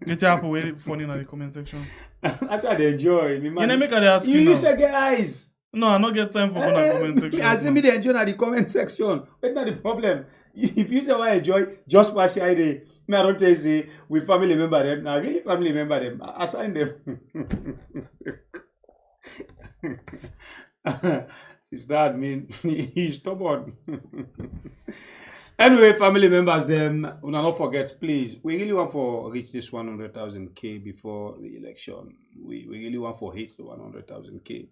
It's happen very funny in the comment section. That's how they enjoy. Me, man. You make her ask you You now. say get eyes. No, I not get time for the comment section. I see me they enjoy the comment section. What's not the problem? If you say why enjoy, just pass the idea. Me I don't tell you say we family member them. Now really family member them. Assign them. Sister Admin, he's stubborn. Anyway, family members, them, we not forget, please. We really want to reach this 100,000 K before the election. We really want to hit the 100,000 K.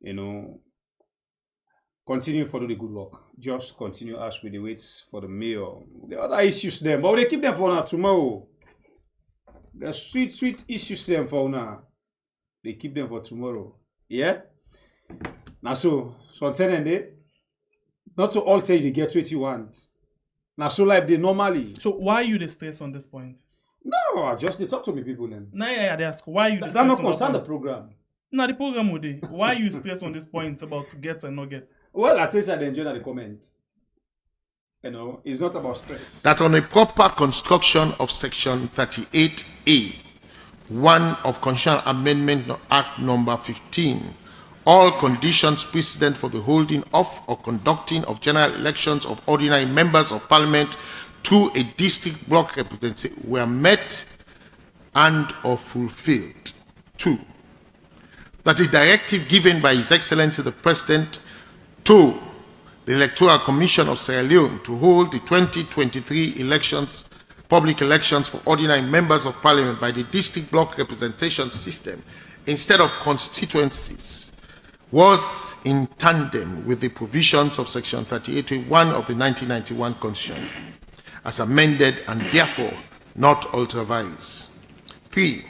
You know, continue for the good work. Just continue as we wait for the mayor. The other issues them, but we keep them for now tomorrow. The sweet issues them for now. They keep them for tomorrow. Yeah. Now so on certain day. Not to all tell you to get what you want. Now, so like they normally. So why you the stress on this point? No, I just they talk to me people then. Now I ask why you. That not concern the program. Now the program would be. Why you stress on this point about get and not get? Well, I tell you, I enjoy the comment. You know, it's not about stress. That on a proper construction of Section 38A, 1 of Constitutional Amendment Act number 15. All conditions precedent for the holding of or conducting of general elections of ordinary members of parliament to a district block representative were met and or fulfilled. 2. That a directive given by His Excellency the President to the Electoral Commission of Sierra Leone to hold the 2023 elections, public elections for ordinary members of parliament by the district block representation system instead of constituencies was in tandem with the provisions of Section 38.1 of the 1991 Constitution, as amended and therefore not ultra-vires. 3.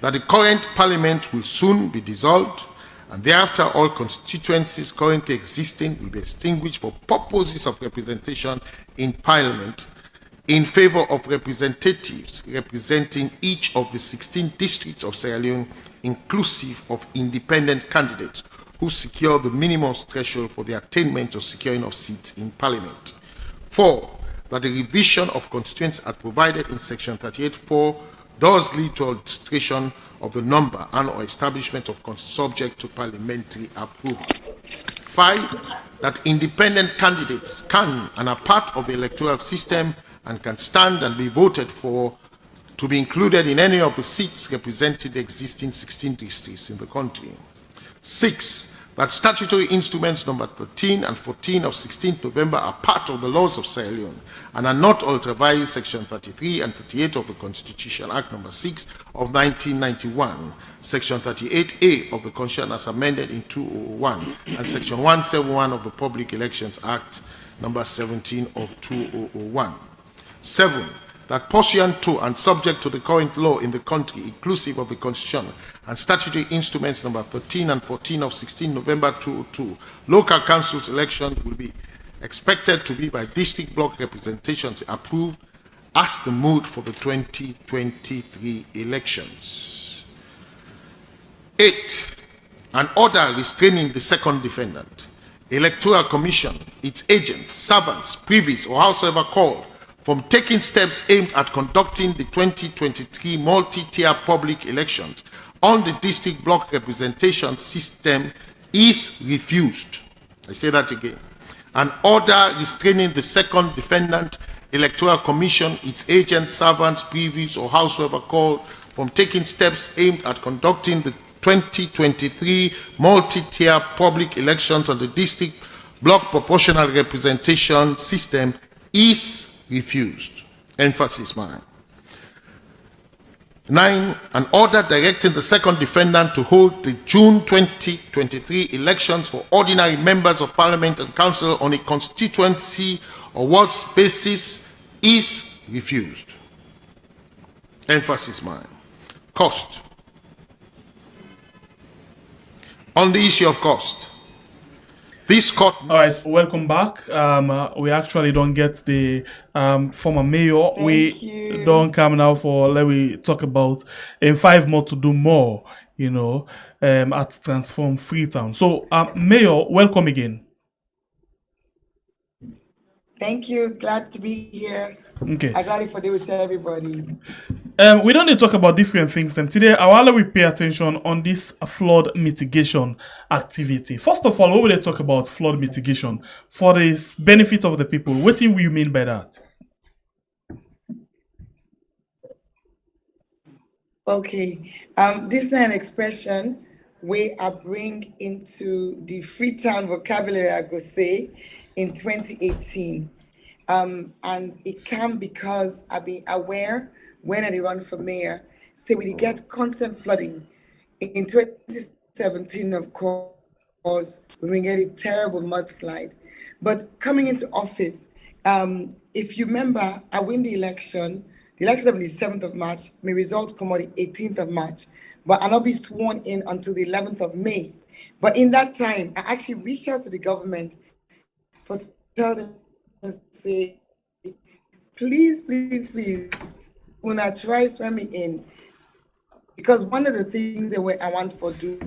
That the current Parliament will soon be dissolved, and thereafter all constituencies currently existing will be extinguished for purposes of representation in Parliament in favor of representatives representing each of the 16 districts of Sierra Leone, inclusive of independent candidates who secure the minimum threshold for the attainment or securing of seats in Parliament. 4. That the revision of constituents as provided in Section 38(4) does lead to alteration of the number and or establishment of subject to parliamentary approval. 5. That independent candidates can and are part of the electoral system and can stand and be voted for to be included in any of the seats representing the existing 16 districts in the country. 6. That statutory instruments number 13 and 14 of 16th November are part of the laws of Sierra Leone and are not ultra-vires Section 33 and 38 of the Constitution Act number 6 of 1991, Section 38A of the Constitution as amended in 2001, and Section 171 of the Public Elections Act number 17 of 2001. 7. That pursuant to and subject to the current law in the country, inclusive of the Constitution and statutory instruments number 13 and 14 of 16 November 2002, local councils elections will be expected to be by district block representations approved as the mode for the 2023 elections. 8. An order restraining the second defendant, Electoral Commission, its agents, servants, privies, or howsoever called, from taking steps aimed at conducting the 2023 multi-tier public elections on the district block representation system is refused. I say that again. An order restraining the second defendant, Electoral Commission, its agents, servants, privets, or howsoever called, from taking steps aimed at conducting the 2023 multi-tier public elections on the district block proportional representation system is refused. Emphasis mine. 9. An order directing the second defendant to hold the June 2023 elections for ordinary members of Parliament and Council on a constituency or ward basis is refused. Emphasis mine. Cost. On the issue of cost, this court... All right, welcome back. We actually don't get the former mayor. We don't come now for, let me talk about in 5 more to do more, you know, at Transform Freetown. So, Mayor, welcome again. Thank you. Glad to be here. Okay. I got it for day with everybody. We don't need to talk about different things. And today, I want to pay attention on this flood mitigation activity. First of all, we will talk about flood mitigation for the benefit of the people. What do you mean by that? Okay. This is an expression where I bring into the Freetown vocabulary, I go say, in 2018. And it came because I've been aware when I run for mayor, say we get constant flooding. In 2017, of course, we get a terrible mudslide. But coming into office, if you remember, I win the election. The election on the 7th of March, my results come on the 18th of March, but I'll not be sworn in until the 11th of May. But in that time, I actually reached out to the government for tell them, say, please, please, please, when I try swear me in, because one of the things that I want for do,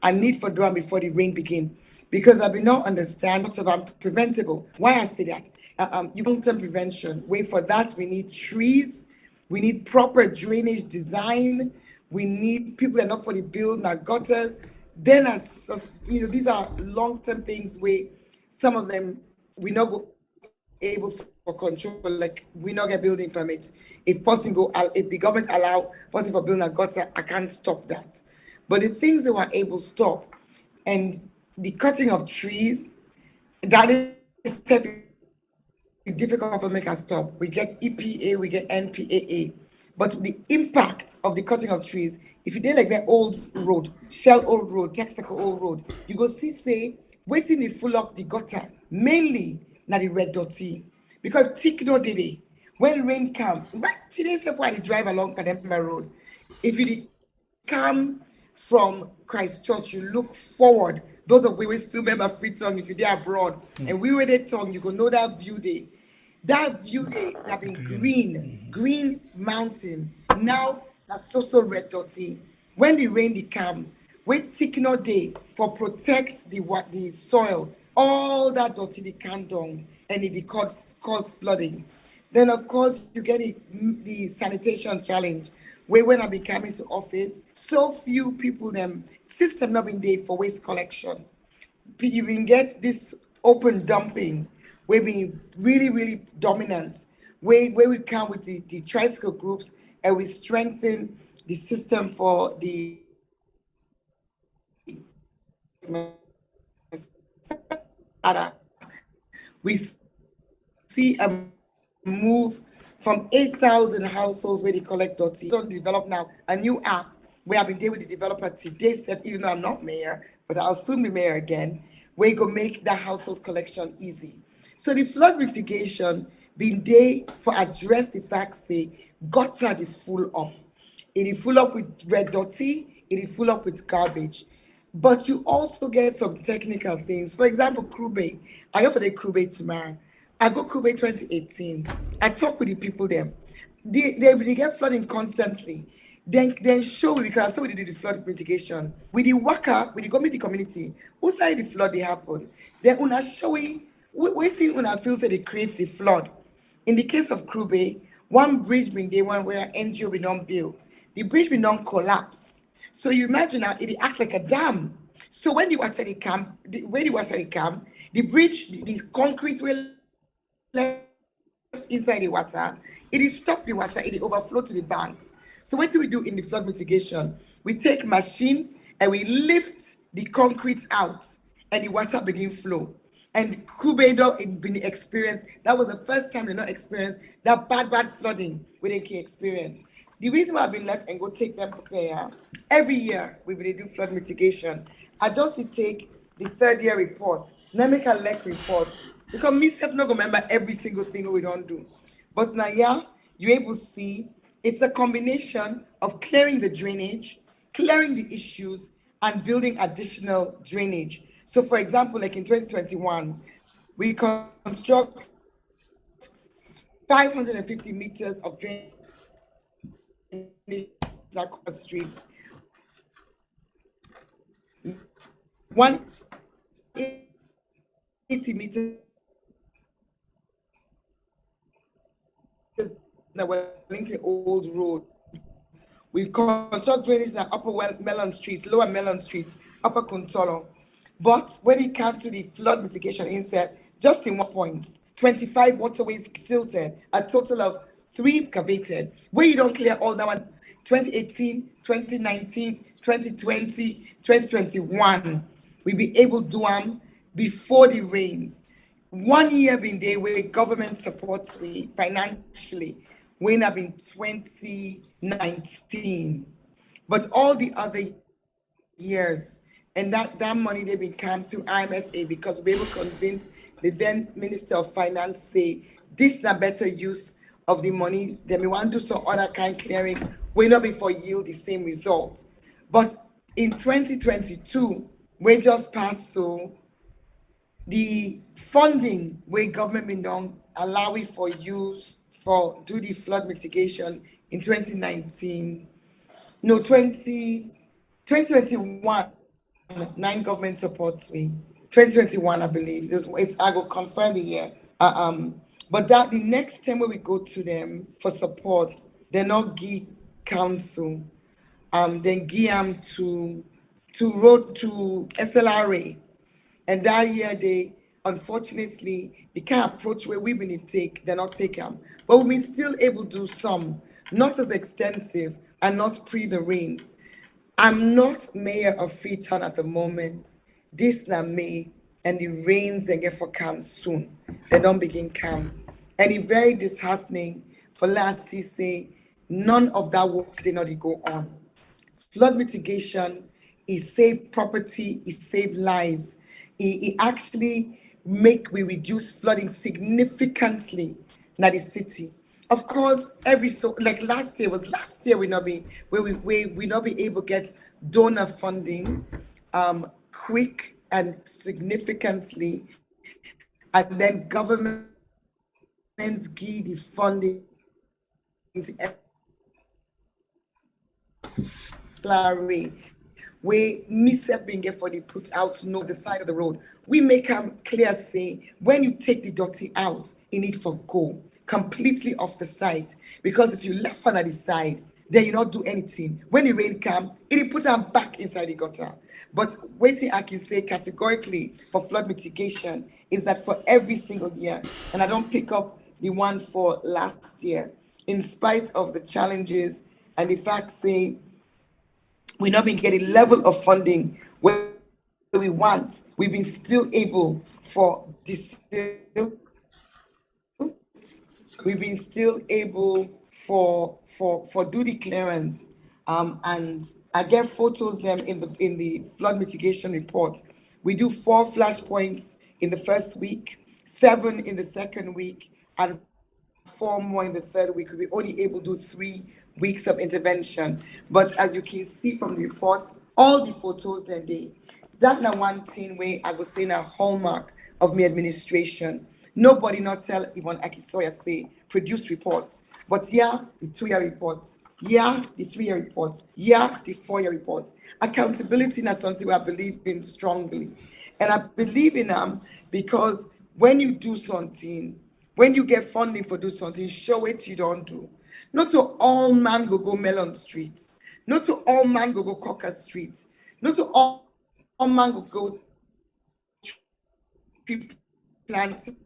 I need for doing before the rain begin, because I do not understand what's of preventable. Why I say that? You long-term prevention. Wait, for that we need trees, we need proper drainage design, we need people that are not for the build, not gutters. Then, as you know, these are long-term things where some of them we not go able for control, like we not get building permits. If the government allow person for building a gutter, I can't stop that. But the things they were able to stop, and the cutting of trees, that is difficult for make us stop. We get EPA, we get NPAA. But the impact of the cutting of trees, if you did like that old road, Shell old road, Texaco old road, you go see, say, waiting to full up the gutter, mainly na the red dotty. Because tick no did it. When rain come, right today, so far they drive along Pademba Road. If you come from Christchurch, you look forward. Those of we still remember Freetown, if you're there abroad, and we were there tongue, you go know that view day. That view day have been green mountain. Now that's so red dotty. When the rain they come, wait signal day for protect the soil. All that dotty they can down and it cause flooding. Then of course you get the sanitation challenge. Where when I be coming to office, so few people them system not been there for waste collection. You can get this open dumping. We've been really dominant. Where we come with the tricycle groups and we strengthen the system for the we see a move from 8,000 households where they collect dirty. So develop now a new app where I've been there with the developer today, even though I'm not mayor, but I'll soon be mayor again, where you go make that household collection easy. So the flood mitigation been there for address the fact say gutter the full up. It is full up with red dirty, it is full up with garbage. But you also get some technical things. For example, Krube. I go for the Krube tomorrow. I go Krube 2018. I talk with the people there. They get flooding constantly. Then show me, because so we did the flood mitigation. With the worker, with the government, the community, who side the flood they happen. Then una showing we see una feels that they create the flood. In the case of Krube, one bridge been there, one where NGO we don't build. The bridge we don't collapse. So you imagine now it act like a dam. So when the water they come, the bridge, the concrete will left inside the water, it is stop the water, it overflow to the banks. So what do we do in the flood mitigation? We take machine and we lift the concrete out and the water begin flow. And Kubedo in been experienced, that was the first time they not experienced that bad flooding we didn't experience. The reason why I've been left and go take them there, every year we will do flood mitigation. I just to take the third year report, now make a LEC report, because myself not gonna remember every single thing we don't do. But now, yeah, you're able to see it's a combination of clearing the drainage, clearing the issues, and building additional drainage. So, for example, like in 2021, we construct 550 meters of drainage across the street. 180 meters that were linked to Old Road. We construct drainage in Upper Melon Streets, Lower Melon Streets, Upper Kuntolo. But when it comes to the flood mitigation inset, just in 1 point, 25 waterways silted, a total of 3 excavated. Where you don't clear all that one, 2018, 2019, 2020, 2021, we be able to do them before the rains. 1 year been there where government supports we financially, when have been 2019. But all the other years, and that money they been come through IMFA because we were convinced the then Minister of Finance say this is a better use of the money. Then we want to do some other kind clearing, will not be for yield the same result. But in 2022, we just passed so the funding where government been done allow it for use for do the flood mitigation in 2019. No, 2021, 9 government supports me. 2021, I believe. I will confirm the year. But that the next time when we go to them for support, they're not give council, then give them to SLRA. And that year they unfortunately they can't approach where we've been take, they're not take them. But we've been still able to do some, not as extensive and not pre the rains. I'm not mayor of Freetown at the moment. This na May, and the rains they get for come soon. They don't begin come. And it's very disheartening for last to say none of that work did not go on. Flood mitigation is save property, it save lives. It actually make we reduce flooding significantly in the city. Of course, like last year we not be we not be able to get donor funding quick and significantly, and then government give the funding to where myself being get for the put out no the side of the road. We make them clear say when you take the dirty out, you need for go completely off the site, because if you left on the side, then you not do anything. When the rain come, it put them back inside the gutter. But waiting I can say categorically for flood mitigation is that for every single year, and I don't pick up the one for last year, in spite of the challenges and the fact say we've not been getting level of funding where we want, we've been still able for this. We've been still able for do the clearance, and I get photos them in the flood mitigation report. We do 4 flashpoints in the first week, 7 in the second week, and 4 more in the third week. We're only able to do 3 weeks of intervention. But as you can see from the report, all the photos that that's not one thing where I was saying a hallmark of my administration. Nobody not tell Yvonne Akisoya say produce reports. But yeah, the 2-year reports. Yeah, the 3-year reports. Yeah, the 4-year reports. Accountability is something I believe in strongly. And I believe in them because when you do something, when you get funding for do something, show it you don't do. Not to all man go Melon Street. Not to all man go Cocker Street. Not to all man will go tree planting.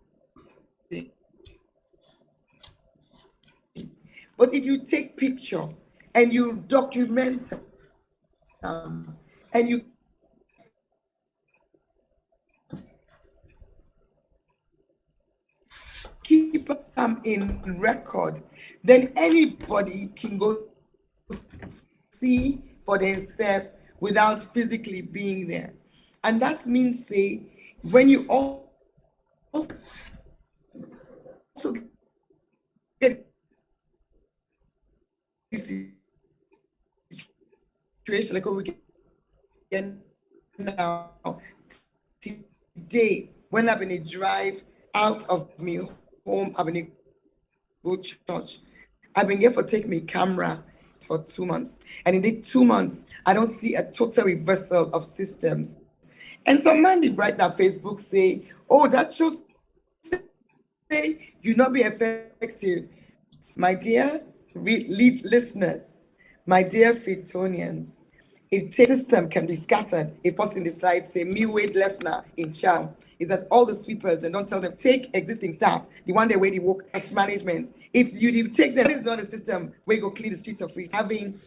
But if you take picture and you document and you keep them in record, then anybody can go see for themselves without physically being there. And that means, say, when you also get this situation, like what we get now, today, when I've been a drive out of my home, I've been a go church. I've been here for take my camera for 2 months. And in the 2 months, I don't see a total reversal of systems. And some man did write that Facebook say, oh, that just say you not be effective. My dear listeners, my dear Freetonians, a system can be scattered if person decides, say, me wait left now in charm, is that all the sweepers, they don't tell them, take existing staff, the one they way they work as management. If you take them, it's not a system where you go clean the streets of free, having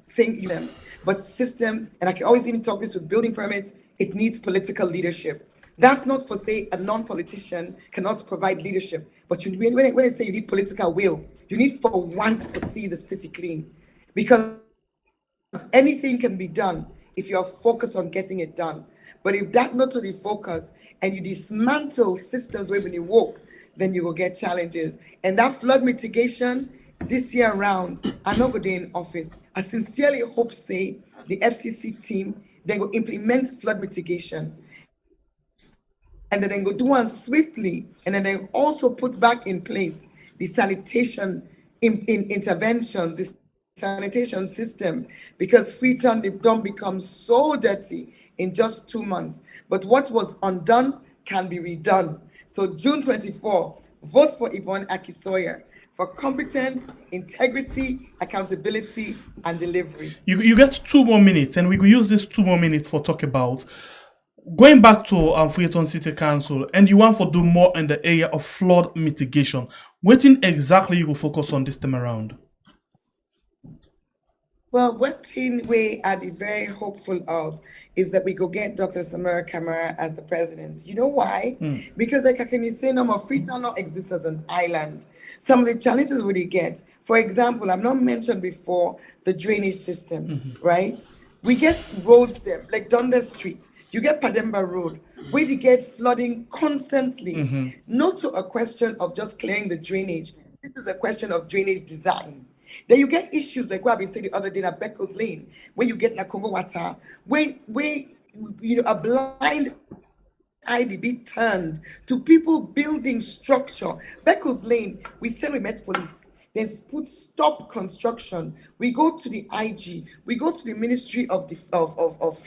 saying them, but systems, and I can always even talk this with building permits, it needs political leadership. That's not for, say, a non-politician cannot provide leadership, but when I say you need political will, you need for once to see the city clean, because anything can be done if you're focused on getting it done. But if that not to the focus and you dismantle systems where when you work, then you will get challenges. And that flood mitigation this year around, I'm not going to be in office. I sincerely hope, say, the FCC team, they will implement flood mitigation. And then they go do one swiftly. And then they also put back in place the sanitation interventions, this sanitation system, because Freetown, they don't become so dirty in just 2 months. But what was undone can be redone. So June 24, vote for Yvonne Akisoya for competence, integrity, accountability, and delivery. You get 2 more minutes, and we will use this 2 more minutes for talk about going back to Freetown City Council, and you want to do more in the area of flood mitigation. What exactly you will focus on this time around? Well, one thing we are very hopeful of is that we go get Dr. Samura Kamara as the president. You know why? Because like I can say, no more Freetown not exists as an island. Some of the challenges we get, for example, I've not mentioned before the drainage system, right? We get roads there, like Dundas Street. You get Pademba Road, where you get flooding constantly. Not to a question of just clearing the drainage. This is a question of drainage design. Then you get issues like what I've been saying the other day at Beckles Lane, where you get Nakongo water, where you know a blind eye be turned to people building structure. Beckles Lane, we said we met police. Then put stop construction. We go to the IG. We go to the Ministry of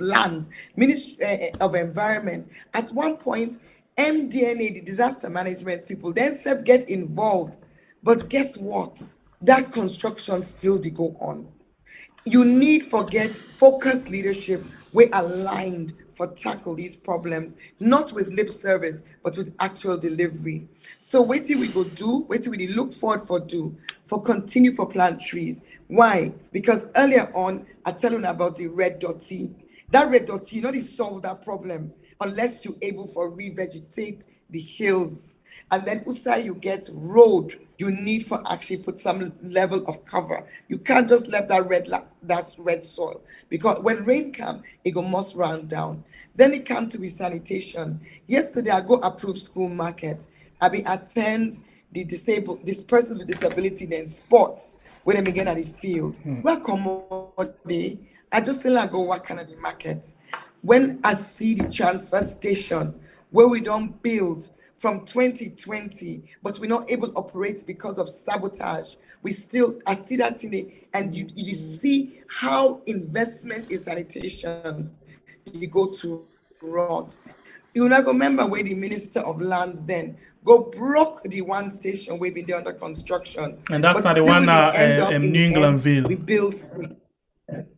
Lands, Ministry of Environment. At one point, MDNA, the disaster management people, then self get involved. But guess what? That construction still they go on. You need forget focused leadership. We're aligned for tackle these problems, not with lip service, but with actual delivery. So wait till we go do, wait till we look forward for do, for continue for plant trees. Why? Because earlier on, I tell you about the red dotty. That red dotty, you know, they solve that problem unless you're able for revegetate the hills. And then also you get road. You need for actually put some level of cover. You can't just let that red soil, because when rain come, it go must run down. Then it come to be sanitation. Yesterday I go approve school market. I be attend the disabled, these persons with disability in sports when they begin at the field. Where come on day? I just still go work kind of the market. When I see the transfer station where we don't build from 2020, but we're not able to operate because of sabotage. I see that today, and you see how investment in sanitation, you go to rot. You not remember where the Minister of Lands then go broke the one station we been there under construction. And that's not the one in New Englandville. We build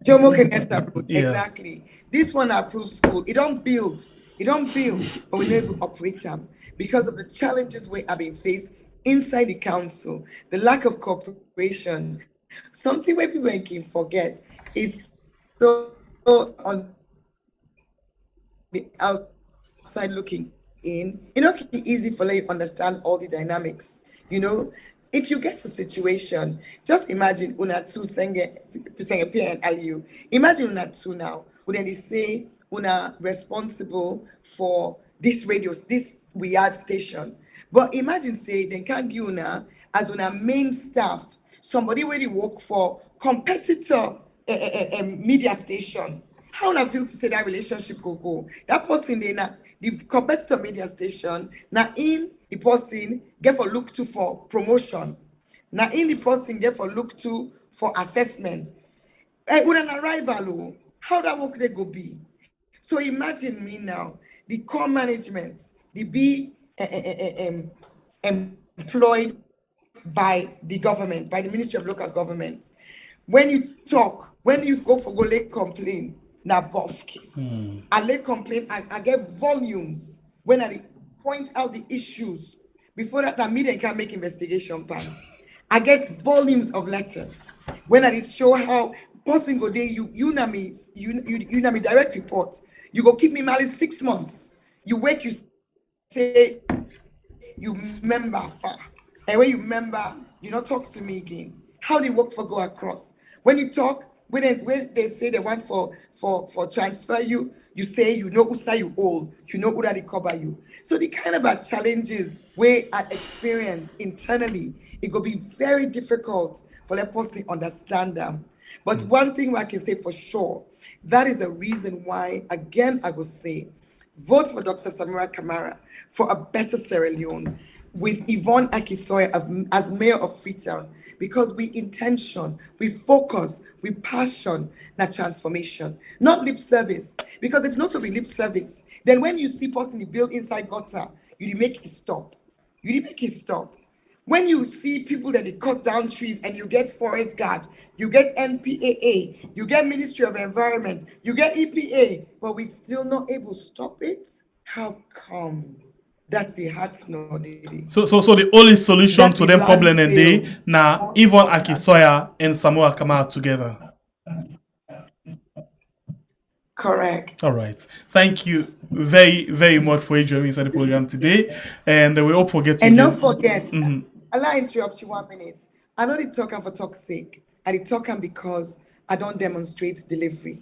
Jomo Kenyatta Road, Yeah. exactly. This one approved school. It don't build, but we never operate them because of the challenges we have been faced inside the council, the lack of cooperation. Something where people can forget is so on the outside looking in. It can be easy for you to understand all the dynamics. If you get a situation, just imagine una two senge and aliu. Imagine una two now. When they say una responsible for this radio, this weird station. But imagine say they can't give una as una main staff, somebody where they work for competitor media station. How una feel to say that relationship go? That person the competitor media station, now in the person get for look to for promotion. Now in the person get for look to for assessment. With an arrival, how that work they go be? So imagine me now, the core management, the be employed by the government, by the Ministry of Local Government. When you go for go lay complain, na buff case. I lay complain, I get volumes when I point out the issues. Before that meeting can make investigation plan. I get volumes of letters. When I show how person go there, you know me direct report. You go keep me malice 6 months. You wake, you say you member far. And when you member, you don't talk to me again. How the work for go across? When you talk, when they say they want for transfer you say you know who say you old, you know who that they cover you. So the kind of challenges we I experience internally, it will be very difficult for that person to understand them. But one thing I can say for sure, that is the reason why, again, I will say, vote for Dr. Samura Kamara for a better Sierra Leone with Yvonne Akisoya as mayor of Freetown, because we intention, we focus, we passion that transformation, not lip service. Because if not to be lip service, then when you see person build inside gutter, you make it stop. When you see people that they cut down trees and you get forest guard, you get NPAA, you get Ministry of Environment, you get EPA, but we still not able to stop it? How come? That's the heart's no did. So the only solution to them problem and day now Yvonne Akisoya and Samura Kamara together. Correct. All right. Thank you very, very much for joining inside the program today. And we hope forget to don't forget, allow interrupt you 1 minute. I know they talking for talk's sake. I they talking because I don't demonstrate delivery.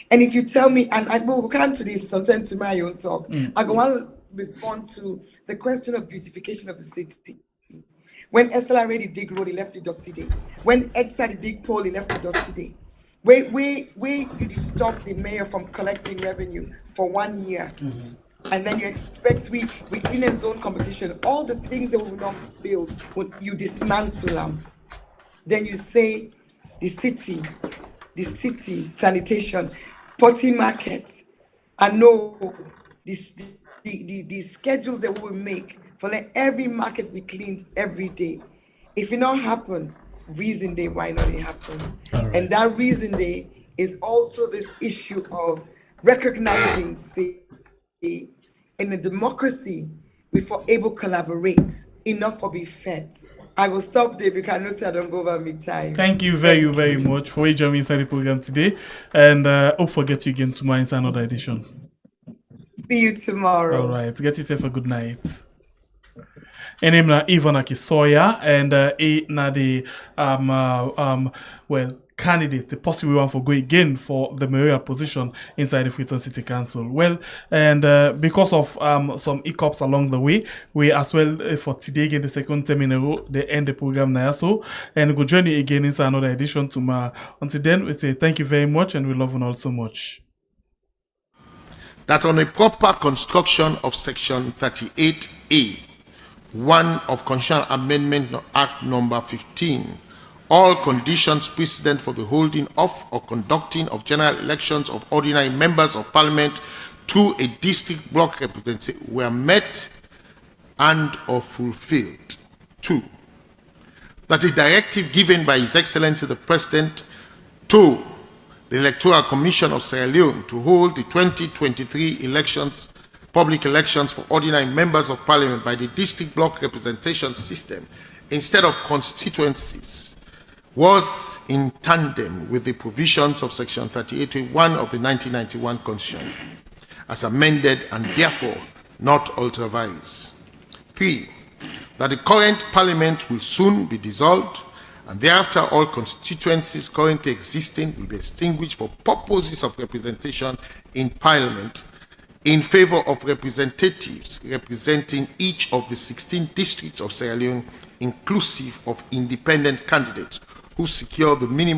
And if you tell me, and I will come to this sometime tomorrow, you won't talk. I go on respond to the question of beautification of the city. When Estella already dig road, he left the dirty day. When Edsa dig pole, he left the dirty day. Where you stop the mayor from collecting revenue for 1 year, and then you expect we clean a zone competition, all the things that we will not build, when you dismantle them. Then you say the city, sanitation, potty market, I know the schedules that we will make for let every market be cleaned every day. If it not happen, reason day why not it happen. Right. And that reason day is also this issue of recognizing in a democracy we for able collaborate enough for be fed. I will stop there because I know I don't go over my time. Thank you very much for joining inside the program today, and hope forget you again tomorrow inside another edition. See you tomorrow. All right, get yourself a good night. And I'm Yvonne Akisoya, and na the candidate, the possible one for going again for the mayoral position inside the Freetown City Council. Well, and because of some hiccups along the way, we as well for today again the second time in a row they end the program now. So and we'll join you again inside another edition tomorrow. Until then, we say thank you very much, and we love you all so much. That on a proper construction of Section 38A, 1 of Constitutional Amendment Act number 15, all conditions precedent for the holding of or conducting of general elections of ordinary members of Parliament to a district block representative were met and or fulfilled. 2, that a directive given by His Excellency the President to the Electoral Commission of Sierra Leone to hold the 2023 elections, public elections for ordinary members of parliament by the district block representation system instead of constituencies was in tandem with the provisions of Section 38.1 of the 1991 Constitution, as amended and therefore not ultra-vires. 3. That the current parliament will soon be dissolved, and thereafter all constituencies currently existing will be extinguished for purposes of representation in parliament in favor of representatives representing each of the 16 districts of Sierra Leone, inclusive of independent candidates who secure the minimum